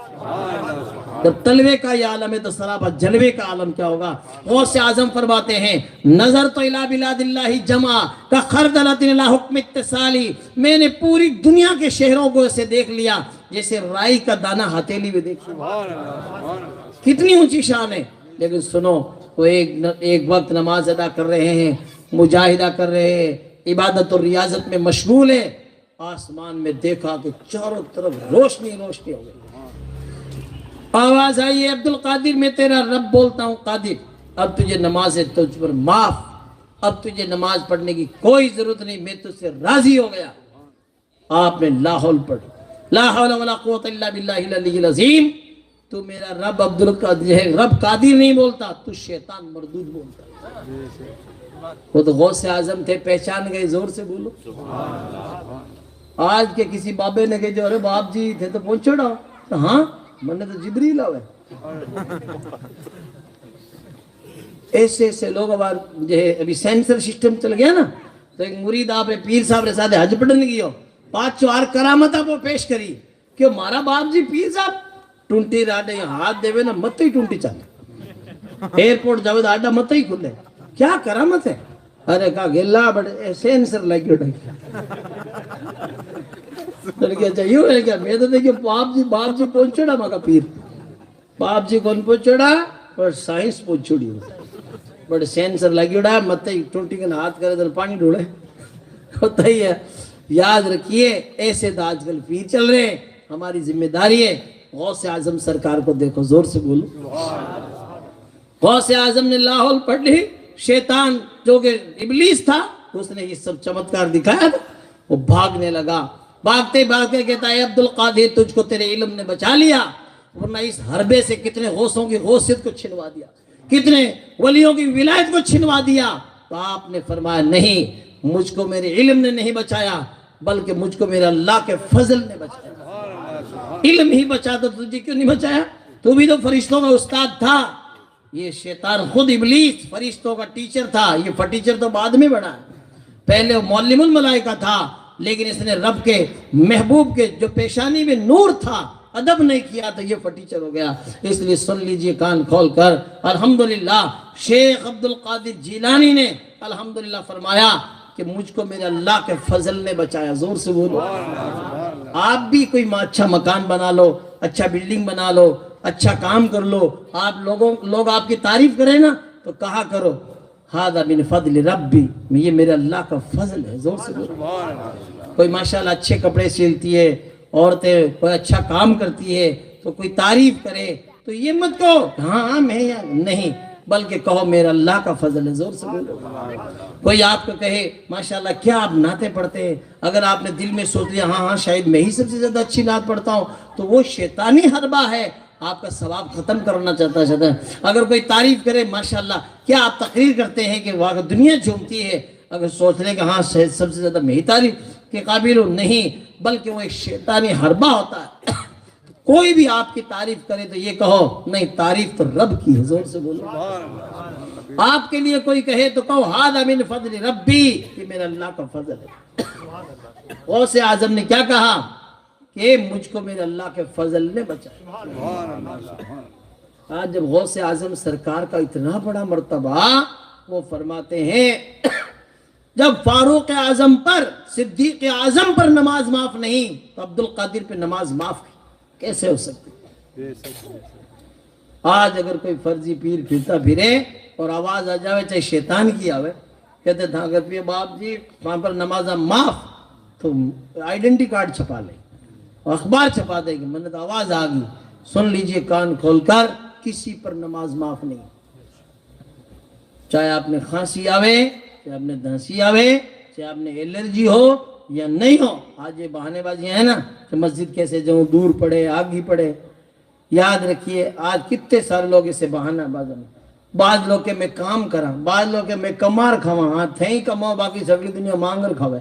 جب طلبے کا یہ عالم ہے تو سراپا جلوے کا عالم کیا ہوگا. غوث اعظم فرماتے ہیں نظر تو الہ بلاد اللہ جمع کا خردلت الہ حکم اتصالی, میں نے پوری دنیا کے شہروں کو اسے دیکھ لیا جیسے رائی کا دانہ ہتھیلی میں دیکھ لیا. کتنی اونچی شان ہے. لیکن سنو وہ ایک وقت نماز ادا کر رہے ہیں, مجاہدہ کر رہے ہیں, عبادت اور ریاضت میں مشغول ہے, آسمان میں دیکھا کہ چاروں طرف روشنی روشنی ہو گئی. آواز آئی عبد القادر میں تیرا رب بولتا ہوں قادر, اب تجھے نماز ہے تجھ پر معاف, اب تجھے نماز پڑھنے کی کوئی ضرورت نہیں, میں تجھ سے راضی ہو گیا. آپ نے لا حول پڑھ, لا حول ولا قوت الا باللہ العلی العظیم. تو میرا رب عبد القادر ہے, رب قادر نہیں بولتا, تو شیطان مردود بولتا. وہ تو غوث اعظم تھے, پہچان گئے, زور سے بولو. آج کے کسی بابے نے کہا جو ارے باپ جی تھے تو پہنچو نا, ہاں میں نے تو جبریل آوے. ایسے لوگ جو ہے ابھی سینسر سسٹم چل گیا نا, تو ایک مرید آپ نے پیر صاحب نے ساتھ حج پڑھنے گئی ہو, 5 کرامت آپ کو پیش کری کہ مارا باپ جی پیر صاحب ٹونٹی راڈے ہاتھ دے نا مت ہی ٹونٹی چاہے, ایئرپورٹ جاوے آڈا مت ہی کھلے, کیا کرامت ہے. ارے کہا گلا بڑے سینسر لگی اٹھائی لڑکیاں چاہیے ہے کیا. میں تو دیکھیں باپ جی پہنچوڑا ماں کا پیر, باپ جی کون پہنچوڑا اور سائنس پہنچوڑی بڑے سینسر لگی اڑا مت ہی ٹونٹی کے ہاتھ کرے تو پانی ڈھوڑے ہوتا ہی ہے. یاد رکھیے ایسے تو آج کل پیر چل رہے ہیں. ہماری ذمہ داری ہے. غوث اعظم سرکار کو دیکھو, زور سے بولو. غوث اعظم نے لا حول پڑھ لی, شیطان جو کہ ابلیس تھا اس نے یہ سب چمتکار دکھایا تھا, وہ بھاگنے لگا. بھاگتے بھاگتے کہتا ہے عبد القادر تجھ کو تیرے علم نے بچا لیا, ورنہ اس حربے سے کتنے غوثوں کی غوثیت کو چھنوا دیا, کتنے ولیوں کی ولایت کو چھنوا دیا. تو آپ نے فرمایا نہیں, مجھ کو میرے علم نے نہیں بچایا بلکہ مجھ کو میرے اللہ کے فضل نے بچایا۔ علم ہی بچا تو تجھے کیوں نہیں بچایا؟ تو بھی تو فرشتوں کا استاد تھا۔ یہ شیطان خود ابلیس فرشتوں کا ٹیچر تھا، یہ ٹیچر تو بعد میں بنا ہے، پہلے وہ معلم الملائکہ تھا، لیکن اس نے رب کے محبوب کے جو پیشانی میں نور تھا ادب نہیں کیا تو یہ ٹیچر ہو گیا۔ اس لیے سن لیجئے کان کھول کر، الحمدللہ شیخ عبد القادر جیلانی نے الحمدللہ فرمایا کہ مجھ کو میرے اللہ کے فضل نے بچایا۔ زور سے بولو۔ آپ بھی کوئی اچھا مکان بنا لو، اچھا بلڈنگ بنا لو، اچھا کام کر لو، آپ لوگ آپ کی تعریف کریں نا تو کہا کرو ہذا من فضل ربی، یہ میرے اللہ کا فضل ہے۔ زور سے بولو۔ کوئی ماشاءاللہ اچھے کپڑے سیلتی ہے، عورتیں کوئی اچھا کام کرتی ہے تو کوئی تعریف کرے تو یہ مت کہو ہاں میں یا نہیں، بلکہ کہو میرا اللہ کا فضل ہے۔ زور سے بولو۔ کوئی آپ کو کہے ماشاءاللہ کیا آپ نعتیں پڑھتے ہیں، اگر آپ نے دل میں سوچ لیا ہاں شاید میں ہی سب سے زیادہ اچھی نعت پڑھتا ہوں تو وہ شیطانی حربہ ہے، آپ کا ثواب ختم کرنا چاہتا ہے۔ اگر کوئی تعریف کرے ماشاءاللہ کیا آپ تقریر کرتے ہیں کہ واقع دنیا جھومتی ہے، اگر سوچ لیں کہ ہاں سب سے زیادہ میں ہی تعریف کے قابل ہوں، نہیں بلکہ وہ ایک شیطانی حربہ ہوتا ہے۔ کوئی بھی آپ کی تعریف کرے تو یہ کہو نہیں تعریف تو رب کی ہے۔ زور سے بولو۔ آپ کے لیے کوئی کہے تو کہو ھذا من فضل ربی، یہ میرا اللہ کا فضل ہے۔ غوث اعظم نے کیا کہا کہ مجھ کو میرے اللہ کے فضل نے بچایا۔ آج جب غوث اعظم سرکار کا اتنا بڑا مرتبہ، وہ فرماتے ہیں جب فاروق اعظم پر صدیق اعظم پر نماز معاف نہیں تو عبد القادر پہ نماز معاف کیسے ہو سکتی؟ آج اگر کوئی فرضی پیر پھرتا پھرے اور آواز آ جاوے چاہے شیطان کی آوے، کہتے تھا اگر پیر باپ جی وہاں پر نماز معاف تو آئیڈنٹی کارڈ چھپا لیں، اخبار چھپا دے گی، منت آواز آ گئی۔ سن لیجئے کان کھول کر، کسی پر نماز معاف نہیں، چاہے آپ نے کھانسی آوے، چاہے آپ نے دھانسی آوے، چاہے آپ نے الرجی ہو یا نہیں ہو۔ آج یہ بہانے بازی ہیں نا کہ مسجد کیسے جاؤں، دور پڑے آگ ہی پڑے، یاد رکھیے آج کتنے سارے لوگ اسے بہانہ بازن، بعض لوگ کے میں کام کراں، بعض لوگ کے میں کمار کھواں، ہاں تھیں کماؤ باقی سگلی دنیا مانگر کھوے،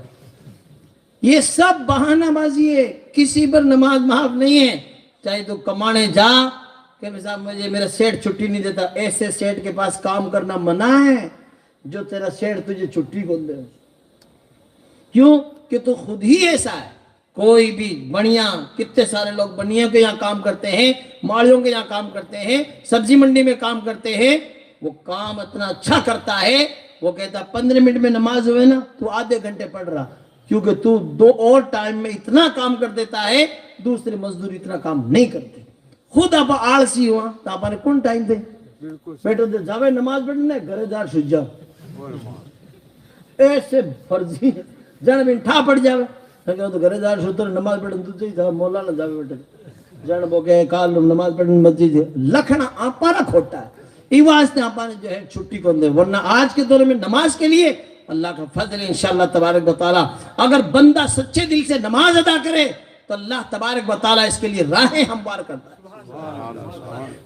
یہ سب بہانہ بازی ہے، کسی پر نماز معاف نہیں ہے۔ چاہے تو کمانے جا کہ صاحب مجھے میرا سیٹ چھٹی نہیں دیتا، ایسے سیٹ کے پاس کام کرنا منع ہے جو تیرا سیٹ تجھے چھٹی کو دے، کیوں کہ تو خود ہی ایسا ہے۔ کوئی بھی بڑھیا، کتنے سارے لوگ بڑھیا کے یہاں کام کرتے ہیں، ماڑیوں کے یہاں کام کرتے ہیں، سبزی منڈی میں کام کرتے ہیں، وہ کام اتنا اچھا کرتا ہے، وہ کہتا 15 منٹ میں نماز ہوئے نا تو آدھے گھنٹے پڑھ رہا، کیونکہ تو 2 اور ٹائم میں اتنا کام کر دیتا ہے، دوسرے مزدور اتنا کام نہیں کرتے۔ خود آپ آلسی ہوا تو آپ نے کون ٹائم دے بیٹھو دے جاوے نماز پڑھنے گھرے دار شجا ایسے فرضی جن منٹھا پڑ جاوے تو گھرے دار شتر نماز پڑھنے تو چاہیے مولانا جاوے بیٹھے جن بو کہ کال نماز پڑھنے مسجد لکھنا آپا نہ کھوٹا ہے، ای واسطے آپا نے جو ہے چھٹی کو دے، ورنہ آج کے دور میں نماز کے لیے اللہ کا فضل انشاءاللہ تبارک و تعالی، اگر بندہ سچے دل سے نماز ادا کرے تو اللہ تبارک و تعالی اس کے لیے راہیں ہموار کرتا ہے۔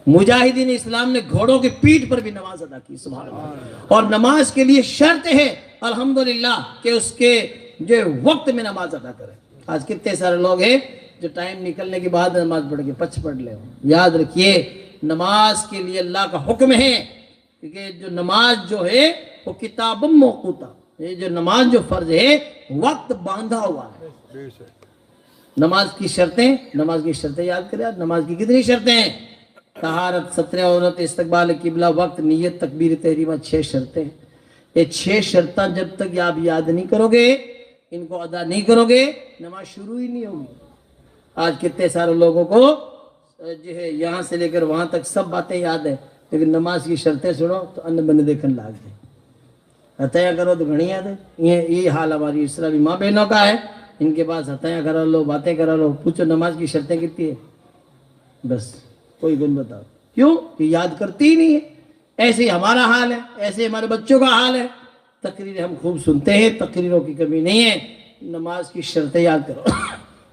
مجاہدین اسلام نے گھوڑوں کی پیٹھ پر بھی نماز ادا کی، سبحان اللہ، اور نماز کے لیے شرط ہے الحمدللہ کہ اس کے جو وقت میں نماز ادا کرے۔ آج کتنے سارے لوگ ہیں جو ٹائم نکلنے کے بعد نماز پڑھ کے پچ پڑھ لے۔ یاد رکھیے نماز کے لیے اللہ کا حکم ہے، کیونکہ جو نماز جو ہے وہ کتاب موقوتا، یہ جو نماز جو فرض ہے وقت باندھا ہوا ہے۔ نماز کی شرطیں یاد کریں، نماز کی کتنی شرطیں ہیں؟ طہارت، 17 عورت، استقبال قبلہ، وقت، نیت، تکبیر تحریمہ، 6 شرطیں۔ یہ 6 شرطیں جب تک آپ یاد نہیں کرو گے، ان کو ادا نہیں کرو گے، نماز شروع ہی نہیں ہوگی۔ آج کتنے سارے لوگوں کو جو ہے یہاں سے لے کر وہاں تک سب باتیں یاد ہیں، لیکن نماز کی شرطیں سنو تو ان بنے دیکھن لاگ دیں، ہتھیاں کرو تو گھڑی یاد ہے۔ یہ حال ہماری اسلامی ماں بہنوں کا ہے، ان کے پاس ہتھیاں کرا لو، باتیں کرا لو، پوچھو نماز کی شرطیں کتنی ہیں، بس کوئی گن بتاؤ، کیوں کہ یاد کرتی ہی نہیں ہے۔ ایسے ہی ہمارا حال ہے، ایسے ہی ہمارے بچوں کا حال ہے۔ تقریر ہم خوب سنتے ہیں، تقریروں کی کمی نہیں ہے، نماز کی شرطیں یاد کرو۔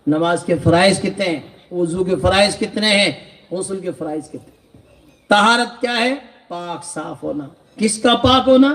نماز کے فرائض کتنے ہیں، وضو کے فرائض کتنے ہیں، غسل کے فرائض کتنے ہیں۔ طہارت کیا ہے؟ پاک صاف ہونا۔ کس کا پاک ہونا؟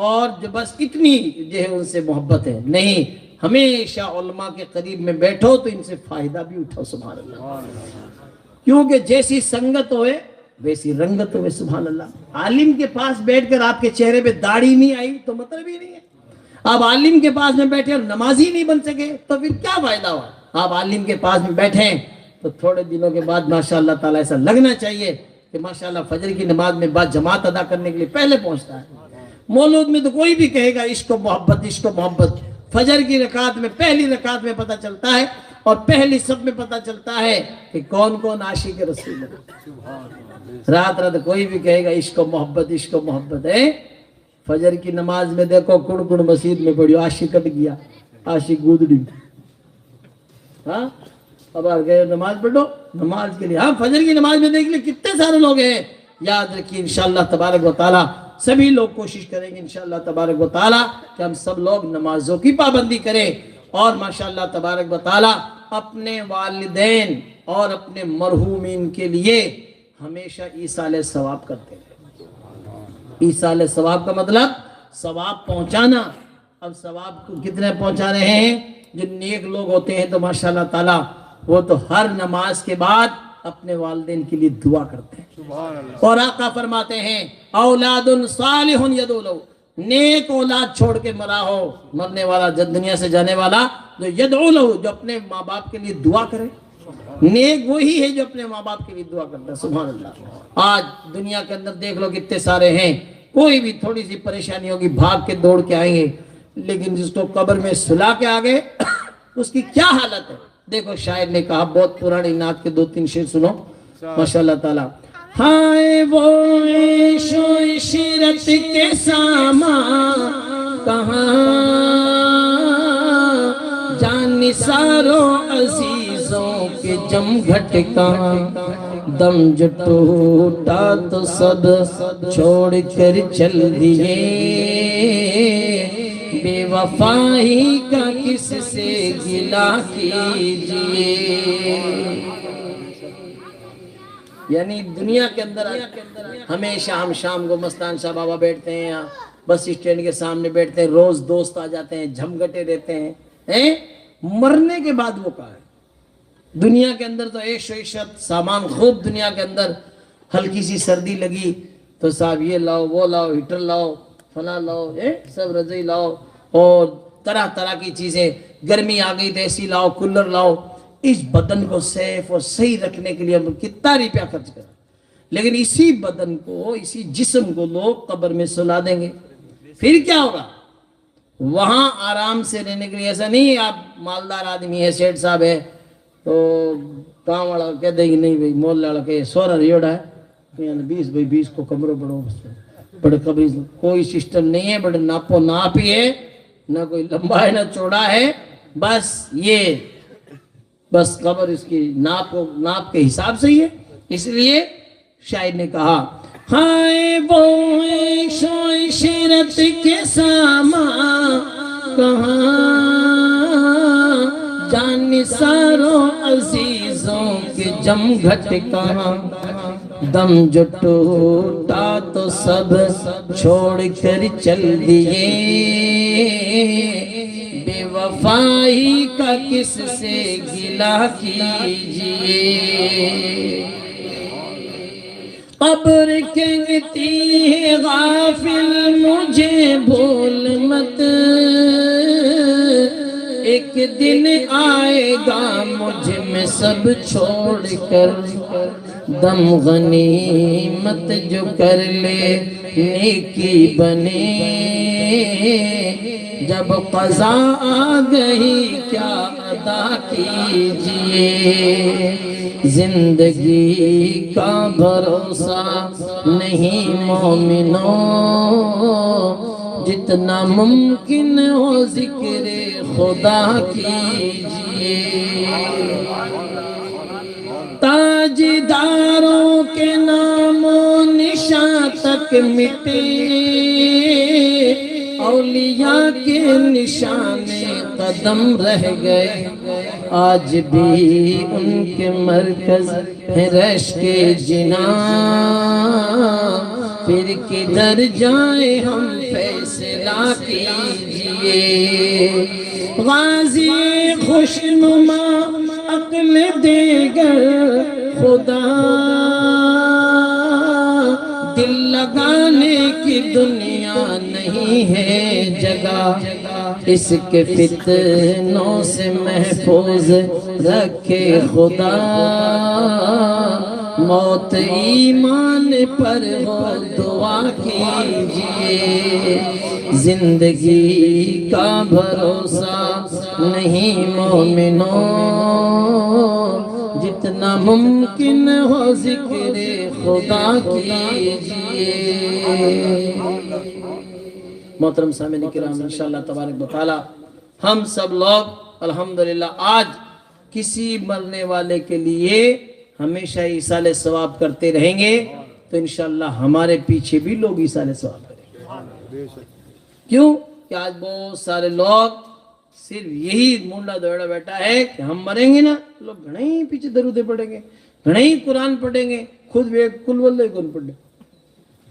اور جو بس اتنی جو ہے ان سے محبت ہے، نہیں، ہمیشہ علماء کے قریب میں بیٹھو تو ان سے فائدہ بھی اٹھاؤ، سبحان اللہ، کیونکہ جیسی سنگت ہوئے ویسی رنگت ہوئے، سبحان اللہ۔ عالم کے پاس بیٹھ کر آپ کے چہرے پہ داڑھی نہیں آئی تو مطلب ہی نہیں ہے، آپ عالم کے پاس میں بیٹھے اور نمازی نہیں بن سکے تو پھر کیا فائدہ ہوا؟ آپ عالم کے پاس میں بیٹھیں تو تھوڑے دنوں کے بعد ماشاءاللہ تعالیٰ ایسا لگنا چاہیے کہ ماشاءاللہ فجر کی نماز میں بعد جماعت ادا کرنے کے لیے پہلے پہنچتا ہے۔ مولود میں تو کوئی بھی کہے گا عشق و محبت، عشق و محبت، فجر کی رکعت میں پہلی رکعت میں پتہ چلتا ہے اور پہلی صف میں پتہ چلتا ہے کہ کون کون عاشق رسول ہے۔ رات رات کوئی بھی کہے گا عشق و محبت، عشق و محبت ہے، فجر کی نماز میں دیکھو کڑ کڑ مسجد میں پڑھی، عاشق کٹ گیا، عاشق گودڑی، ہاں اب آ گئے نماز پڑھو نماز کے لیے، ہاں فجر کی نماز میں دیکھ لیں کتنے سارے لوگ ہیں۔ یاد رکھیے انشاءاللہ تبارک و تعالی سبھی لوگ کوشش کریں گے انشاءاللہ تبارک و تعالی کہ ہم سب لوگ نمازوں کی پابندی کریں اور ماشاءاللہ تبارک و تعالی اپنے والدین اور اپنے مرحومین کے لیے ہمیشہ ایصال ثواب کرتے ہیں۔ ایصال ثواب کا مطلب ثواب پہنچانا۔ اب ثواب کو کتنے پہنچا رہے ہیں؟ جو نیک لوگ ہوتے ہیں تو ماشاءاللہ تعالی وہ تو ہر نماز کے بعد اپنے والدین کے لیے دعا کرتے ہیں، اور آقا فرماتے ہیں اولاد صالح یدعو لہ، نیک اولاد چھوڑ کے مرا ہو، مرنے والا دنیا سے جانے والا جو یدعو لہ، جو اپنے ماں باپ کے لیے دعا کرے، نیک وہی ہے جو اپنے ماں باپ کے لیے دعا کرتا ہے، سبحان اللہ۔ آج دنیا کے اندر دیکھ لو کتنے سارے ہیں، کوئی بھی تھوڑی سی پریشانی ہوگی بھاگ کے دوڑ کے آئیں گے، لیکن جس کو قبر میں سلا کے آگے اس کی کیا حالت ہے؟ دیکھو شاعر نے کہا، بہت پرانی نعت کے 2-3 شعر سنو ماشاءاللہ تعالی۔ ہائے وہ عیش و عشرت کے سامان کہاں، جان نثاروں عزیزوں کے جم گھٹ کہاں، دم جو ٹوٹا تو سب چھوڑ کر چل دیے، بے وفائی کا کس سے گلہ کیجئے۔ یعنی دنیا کے اندر ہمیشہ ہم شام کو مستان شاہ بابا بیٹھتے ہیں، یا بس اسٹینڈ کے سامنے بیٹھتے ہیں، روز دوست آ جاتے ہیں، جھمگٹے رہتے ہیں، مرنے کے بعد وہ کہا ہے؟ دنیا کے اندر تو عیش و عشرت سامان خوب، دنیا کے اندر ہلکی سی سردی لگی تو صاحب یہ لاؤ وہ لاؤ، ہیٹر لاؤ، فلاں لاؤ، سب رضائی لاؤ، اور طرح طرح کی چیزیں، گرمی آ گئی تو ایسی لاؤ، کولر لاؤ۔ اس بدن کو سیف اور صحیح رکھنے کے لیے ہم کتنا روپیہ خرچ کریں، لیکن اسی بدن کو، اسی جسم کو لوگ قبر میں سلا دیں گے، پھر کیا ہوگا؟ وہاں آرام سے رہنے کے لیے، ایسا نہیں آپ مالدار آدمی ہے، سیٹ صاحب ہے تو کام والا کہہ دیں گے نہیں بھائی، محلے والا کہ سورا ریوڑا ہے 20x20 کو کمروں پڑھو، بڑے قبر کوئی سسٹم نہیں ہے، بڑے ناپو ناپ ہی ہے، نہ کوئی لمبا ہے نہ چوڑا ہے، بس یہ بس قبر اس کی ناپ کے حساب سے ہی ہے۔ اس لیے شاعر نے کہا ہائے وہ عیش و عشرت کے سامان کہاں، جان نثاروں عزیزوں کے جم گھٹ کہاں، دم جو ٹوٹا تو سب چھوڑ کر چل دیے، بے وفائی کا کس سے گلہ کیجئے۔ قبر کہتی ہے غافل مجھے بھول مت، ایک دن آئے گا مجھ میں سب چھوڑ کر، دم غنیمت جو کر لے نیکی بنے، جب قضا آ گئی کیا ادا کیجئے، زندگی کا بھروسہ نہیں مومنوں، جتنا ممکن ہو ذکر خدا کیجئے، تاجداروں کے نام و نشان تک مٹے، اولیاء کے نشان قدم رہ گئے، آج بھی ان کے مرکز ہے رشک جناں، پھر کدھر جائیں ہم فیصلہ کیجئے غازی خوشنما عقل دے گر خدا دل لگانے کی دنیا نہیں ہے جگہ اس کے فتنوں سے محفوظ رکھے خدا موت ایمان پر ہو دعا کیجئے زندگی کا بھروسہ نہیں مومنوں جتنا ممکن ہو ذکر خدا کیجئے محترم سامعین کرام انشاءاللہ تبارک و تعالی ہم سب لوگ الحمدللہ آج کسی مرنے والے کے لیے ہمیشہ ایصال ثواب کرتے رہیں گے تو انشاءاللہ ہمارے پیچھے بھی لوگ ایصال ثواب کریں گے کیوں کہ آج بہت سارے لوگ صرف یہی مونڈا دوڑا بیٹھا ہے کہ ہم مریں گے نا لوگ گھنے ہی پیچھے درودیں پڑھیں گے گھنے ہی قرآن پڑھیں گے خود بھی ایک کل واللہ کون پڑھیں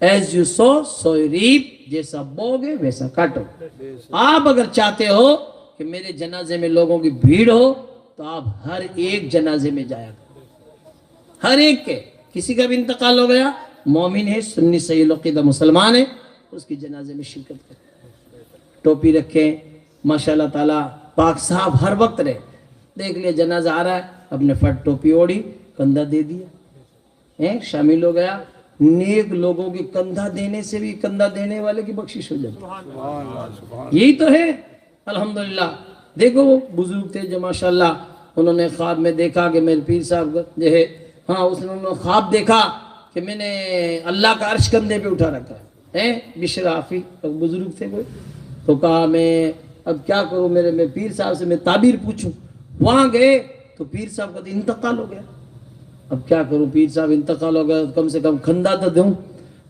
as you sow so reap جیسا بوگے ویسا کاٹو آپ اگر چاہتے ہو کہ میرے جنازے میں لوگوں کی بھیڑ ہو تو آپ ہر ایک جنازے میں جایا کرو ہر ایک کے کسی کا بھی انتقال ہو گیا مومن ہے سنی صحیح العقیدہ مسلمان ہے اس کی جنازے میں شرکت کریں ٹوپی رکھیں ماشاءاللہ تعالیٰ پاک صاحب ہر وقت رہے دیکھ لیا جنازہ آ رہا ہے اپنے فٹ ٹوپی اوڑی کندھا دے دیا شامل ہو گیا نیک لوگوں کی کندھا دینے سے بھی کندھا دینے والے کی بخشش ہو جاتی یہی تو ہے الحمدللہ دیکھو وہ بزرگ تھے جو ماشاءاللہ انہوں نے خواب میں دیکھا کہ میرے پیر صاحب جو ہے اس نے خواب دیکھا کہ میں نے اللہ کا عرش کندھے پہ اٹھا رکھا ہے بشر حافی بزرگ تھے کوئی تو کہا میں اب کیا کروں میں پیر صاحب سے میں تعبیر پوچھوں وہاں گئے تو پیر صاحب کا انتقال ہو گیا اب کیا کروں پیر صاحب انتقال ہو گیا کم سے کم کندھا تو دوں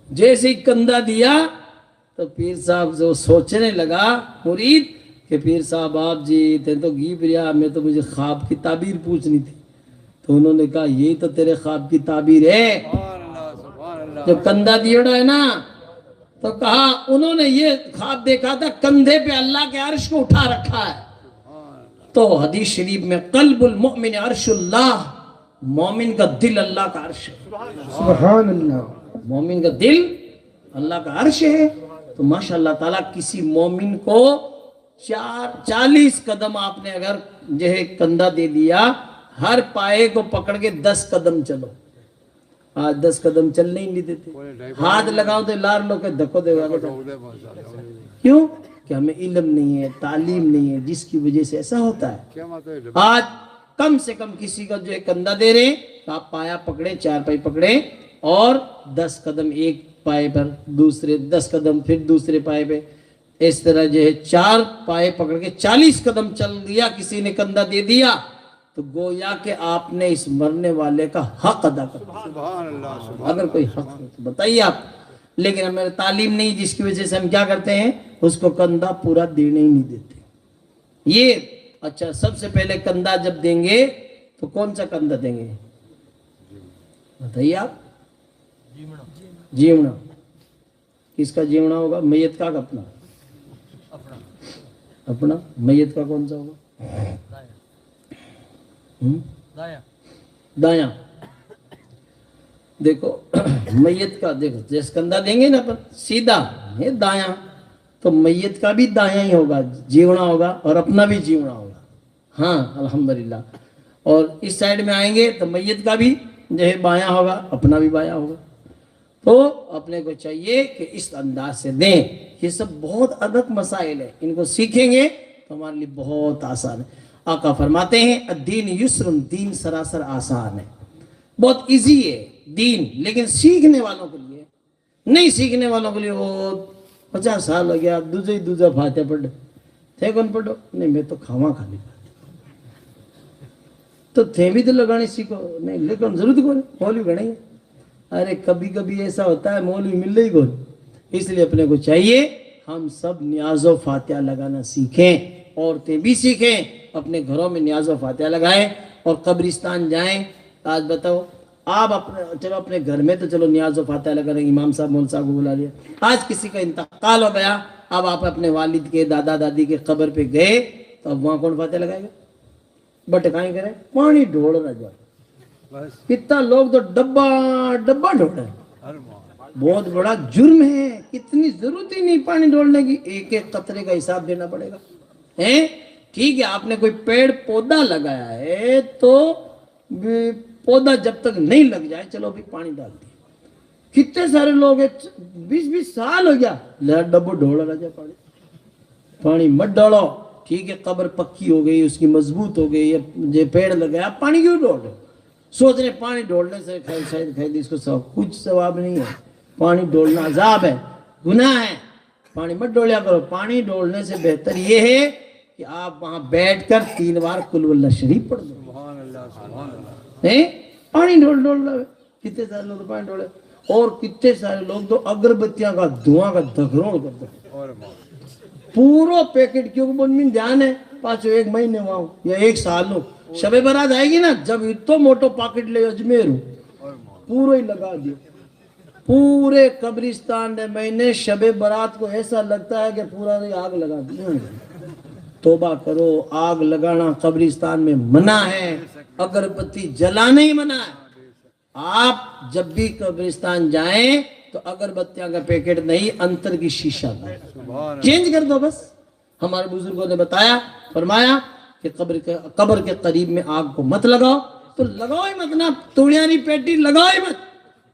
جیسے ہی کندھا دیا تو پیر صاحب جو سوچنے لگا مرید کہ پیر صاحب آپ جی تے تو گیب ریا میں تو مجھے خواب کی تعبیر پوچھنی تھی تو انہوں نے کہا یہی تو تیرے خواب کی تعبیر ہے جب کندھا دیوڑا ہے نا تو کہا انہوں نے یہ خواب دیکھا تھا کندھے پہ اللہ کے عرش کو اٹھا رکھا ہے تو حدیث شریف میں قلب المؤمن عرش اللہ مومن کا دل اللہ کا عرش ہے سبحان اللہ مومن کا دل اللہ کا عرش ہے تو ماشاءاللہ تعالیٰ کسی مومن کو 40 قدم آپ نے اگر جو ہے کندھا دے دیا ہر پائے کو پکڑ کے 10 قدم چلو آج 10 قدم چلنے ہی نہیں دیتے ہاتھ لگاؤ تو لار لو کہ دھکو دے گا کیوں کہ ہمیں علم نہیں ہے تعلیم نہیں ہے جس کی وجہ سے ایسا ہوتا ہے آج کم سے کم کسی کا جو ہے کندھا دے رہے ہیں تو آپ پایا پکڑیں 4 پائے پکڑیں اور 10 قدم ایک پائے پر دوسرے 10 قدم پھر دوسرے پائے پہ اس طرح جو ہے 4 پائے پکڑ کے 40 قدم چل دیا کسی نے کندھا دے دیا تو گویا کہ آپ نے اس مرنے والے کا حق ادا کر دیا اگر کوئی حق ہے تو بتائیے آپ لیکن ہمیں تعلیم نہیں جس کی وجہ سے ہم کیا کرتے ہیں اس کو کندھا پورا دینے ہی نہیں دیتے یہ اچھا سب سے پہلے کندھا جب دیں گے تو کون سا کندھا دیں گے بتائیے آپ جیونا کس کا جیونا ہوگا میت کا اپنا اپنا میت کا کون سا ہوگا دایاں دیکھو میت کا دیکھو جیسے کندھا دیں گے نا پر سیدھا ہے دایاں تو میت کا بھی دایاں ہی ہوگا جیونا ہوگا اور اپنا بھی جیونا ہوگا ہاں الحمدللہ اور اس سائیڈ میں آئیں گے تو میت کا بھی جو ہے بایاں ہوگا اپنا بھی بایاں ہوگا تو اپنے کو چاہیے کہ اس انداز سے دیں یہ سب بہت ادق مسائل ہے ان کو سیکھیں گے تو ہمارے لیے بہت آسان ہے آقا فرماتے ہیں الدین یسر دین سراسر آسان ہے بہت ایزی ہے دین لیکن سیکھنے والوں کے لیے نہیں سیکھنے والوں کے لیے وہ 50 سال ہو گیا دوجا فاتحہ پڑھ تھے کون پڑھو نہیں میں تو کھاواں کھا نہیں تو تھے بھی تو لگانے سیکھو نہیں لیکن ضرورت کون مولوی گھڑے ہیں ارے کبھی کبھی ایسا ہوتا ہے مولوی مل رہی کون اس لیے اپنے کو چاہیے ہم سب نیاز و فاتحہ لگانا سیکھیں عورتیں بھی سیکھیں اپنے گھروں میں نیاز و فاتحہ لگائیں اور قبرستان جائیں آج بتاؤ آپ اپنے چلو اپنے گھر میں تو چلو نیاز و فاتحہ لگا رہے، امام صاحب مول صاحب کو بلا لیا، آج کسی کا انتقال ہو گیا، اب آپ اپنے والد کے دادا دادی کے قبر پہ گئے تو اب وہاں کون فاتحہ لگائے گا؟ بٹکائیں کریں، پانی ڈھول رہا جائے، کتنا لوگ تو ڈبا ڈبا ڈھول رہے ہیں، بہت بڑا جرم ہے، کتنی ضرورت ہی نہیں پانی ڈھولنے کی، ایک ایک قطرے کا حساب دینا پڑے گا۔ ٹھیک ہے آپ نے کوئی پیڑ پودا لگایا ہے تو پودا جب تک نہیں لگ جائے چلو بھی پانی ڈال دیا، کتنے سارے لوگ ہیں 20 سال ہو گیا ڈبو ڈھوڑا رہ جائے، پانی مت ڈالو، ٹھیک ہے قبر پکی ہو گئی، اس کی مضبوط ہو گئی، یہ پیڑ لگایا، آپ پانی کیوں ڈھول رہے؟ سوچ رہے پانی ڈھولنے سے شاید اس کو کچھ ثواب نہیں ہے، پانی ڈھولنا عذاب ہے، گناہ ہے، پانی مت ڈھولیا کرو۔ پانی ڈھولنے سے بہتر یہ ہے کہ آپ وہاں بیٹھ کر 3 بار قل ہو اللہ شریف پڑھ دو۔ پانی ڈھول رہے، کتنے سارے لوگ پانی ڈھولے، اور کتنے سارے لوگ تو اگربتیاں کا دھواں کا دھگڑوں کرتے پورو پیکٹ، کیوں بن جان ہے پانچوں 1 مہینے وہاں یا 1 سال ہو، شب برات آئے گی نا جب اتو موٹو پاکٹ لے اجمیر ہوں پورو ہی لگا دیا، پورے قبرستان میں نے شب برات کو ایسا لگتا ہے کہ پورا آگ لگا دی۔ توبہ کرو، آگ لگانا قبرستان میں منع ہے، اگربتی جلانا ہی منع ہے۔ آپ جب بھی قبرستان جائیں تو اگربتیاں کا پیکٹ نہیں، انتر کی شیشہ چینج کر دو بس۔ ہمارے بزرگوں نے بتایا، فرمایا کہ قبر کے قریب میں آگ کو مت لگاؤ، تو لگاؤ ہی مت نا، توڑیانی پیٹی لگاؤ ہی مت،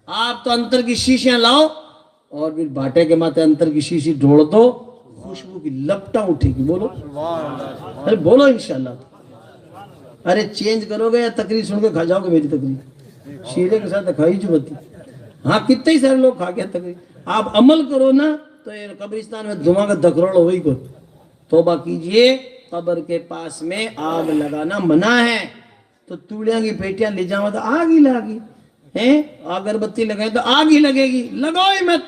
آپ تو انتر کی شیشیاں لاؤ اور پھر بھاٹے کے ماتے انتر کی شیشی ڈھوڑ دو، خوشبو کی لپٹاں اٹھے گی، بولو ارے بولو انشاءاللہ۔ ارے چینج کرو گے یا تقریر سن کے کھا جاؤ گے میری تقریر؟ شیرے کے ساتھ کھائی جو بتی، ہاں کتنے ہی سارے لوگ کھا گیا تقریر۔ آپ عمل کرو نا تو یہ قبرستان میں دھواں کا دھکروڑ ہوئی کو۔ توبہ کیجئے، قبر کے پاس میں آگ لگانا منع ہے، تو توڑیاں کی پیٹیاں لے جاؤں تو آگ ہی لگی، اگربتی لگائے تو آگ ہی لگے گی، لگاؤ ہی مت۔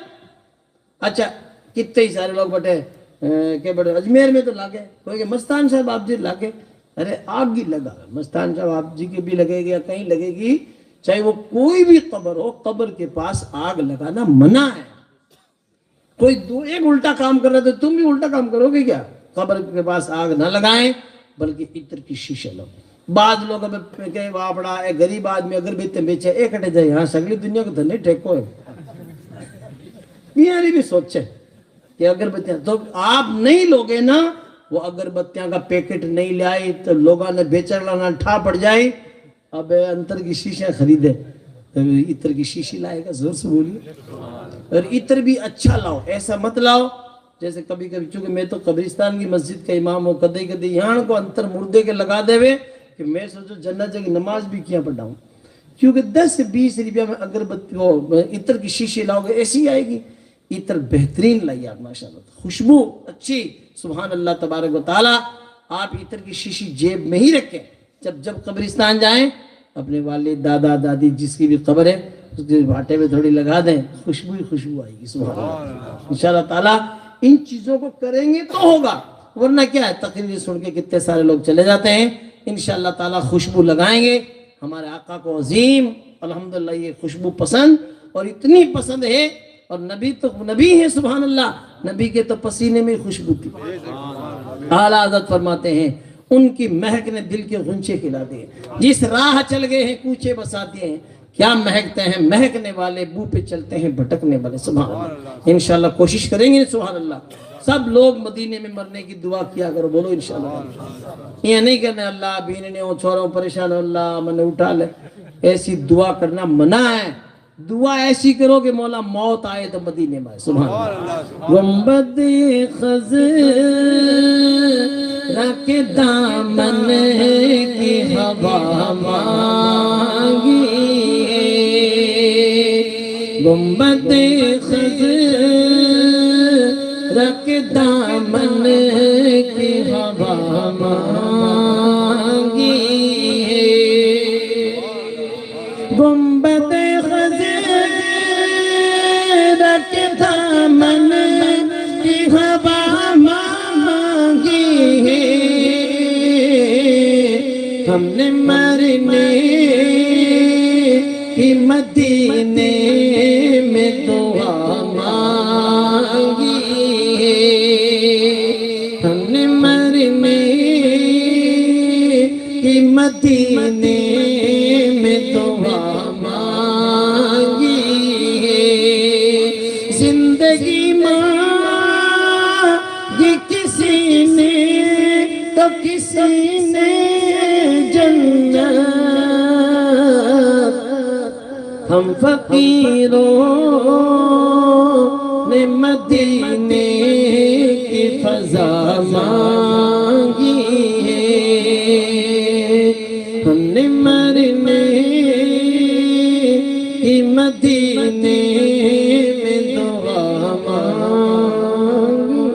اچھا کتنے ہی سارے لوگ بٹے کہ بڑے اجمیر میں تو لاگے، کوئی کہ مستان صاحب آپ جی لاگے، ارے آگ ہی لگا، مستان صاحب آپ جی کی بھی لگے گی یا کہیں لگے گی، چاہے وہ کوئی بھی قبر ہو، قبر کے پاس آگ لگانا منع ہے۔ کوئی ایک الٹا کام کر رہا تو تم بھی الٹا کام کرو گے کیا؟ قبر کے پاس آگ نہ لگائیں بلکہ عطر کی شیشہ لو۔ بعض لوگ کہ وہاں پڑا ہے غریب آدمی اگر بیتے بیچے ایک ہٹے جائے، یہاں سگلی دنیا کو دھنے ٹھیکو ہے، میاری بھی سوچے کہ اگربتیاں تو آپ نہیں لوگے نا، وہ اگربتیاں کا پیکٹ نہیں لے آئی تو لوگاں نے بیچر لانا ٹھا پڑ جائے، اب انتر کی شیشہ خریدے تو عطر کی شیشی لائے گا، زور سے بولیے، اور عطر بھی اچھا لاؤ، ایسا مت لاؤ جیسے کبھی کبھی، چونکہ میں تو قبرستان کی مسجد کا امام ہوں، کدی کدی یہاں کو انتر مردے کے لگا دے ہوئے کہ میں سوچو جنت کی نماز بھی کیا پڑھاؤں، کیونکہ 10-20 روپیہ میں اگربتی عطر کی شیشی لاؤ گے ایسی آئے گی، عطر بہترین لائیے آپ ماشاءاللہ، خوشبو اچھی، سبحان اللہ تبارک و تعالی۔ آپ عطر کی شیشی جیب میں ہی رکھیں، جب قبرستان جائیں اپنے والد دادا دادی جس کی بھی قبر ہے اس کے بھاٹے میں تھوڑی لگا دیں، خوشبو ہی خوشبو آئے گی، سبحان اللہ۔ انشاءاللہ تعالی ان چیزوں کو کریں گے تو ہوگا، ورنہ کیا ہے تقریر سن کے کتنے سارے لوگ چلے جاتے ہیں۔ انشاءاللہ تعالی خوشبو لگائیں گے، ہمارے آقا کو عظیم الحمدللہ یہ خوشبو پسند، اور اتنی پسند ہے، اور نبی تو نبی ہے، سبحان اللہ، نبی کے تو پسینے میں خوشبو تھی۔ اعلیٰ حضرت فرماتے ہیں ان کی مہک نے دل کے غنچے کھلا دیے، جس راہ چل گئے ہیں کوچے بساتے ہیں، کیا مہکتے ہیں، مہکنے والے بو پہ چلتے ہیں بھٹکنے والے، سبحان اللہ۔ انشاءاللہ کوشش کریں گے، سبحان اللہ، سب لوگ مدینے میں مرنے کی دعا کیا کرو، بولو انشاءاللہ۔ یہ نہیں کرنے اللہ بیننے ہو چھوڑو پریشان ہو اللہ من اٹھا لے، ایسی دعا کرنا منع ہے۔ دعا ایسی کرو کہ مولا موت آئے تو مدینے میں، سبحان اللہ۔ گنبد خضرا کے دامن کی ہوا مانگی، گنبد خضرا کے دامن کی ہوا مانگی، گنبد خضرا کے دامن کی ہوا مانگی، ہم نے مرنے کی مدینے میں دعا مانگی ہے، ہم نے مرنے کی مدینے میں دعا مانگی ہے، زندگی مانگی کسی نے تو کسی نے جنت، ہم فقیروں نے مدینے کی فضا مانگی ہے، ہم نے مرنے کی مدینے میں دعا مانگی۔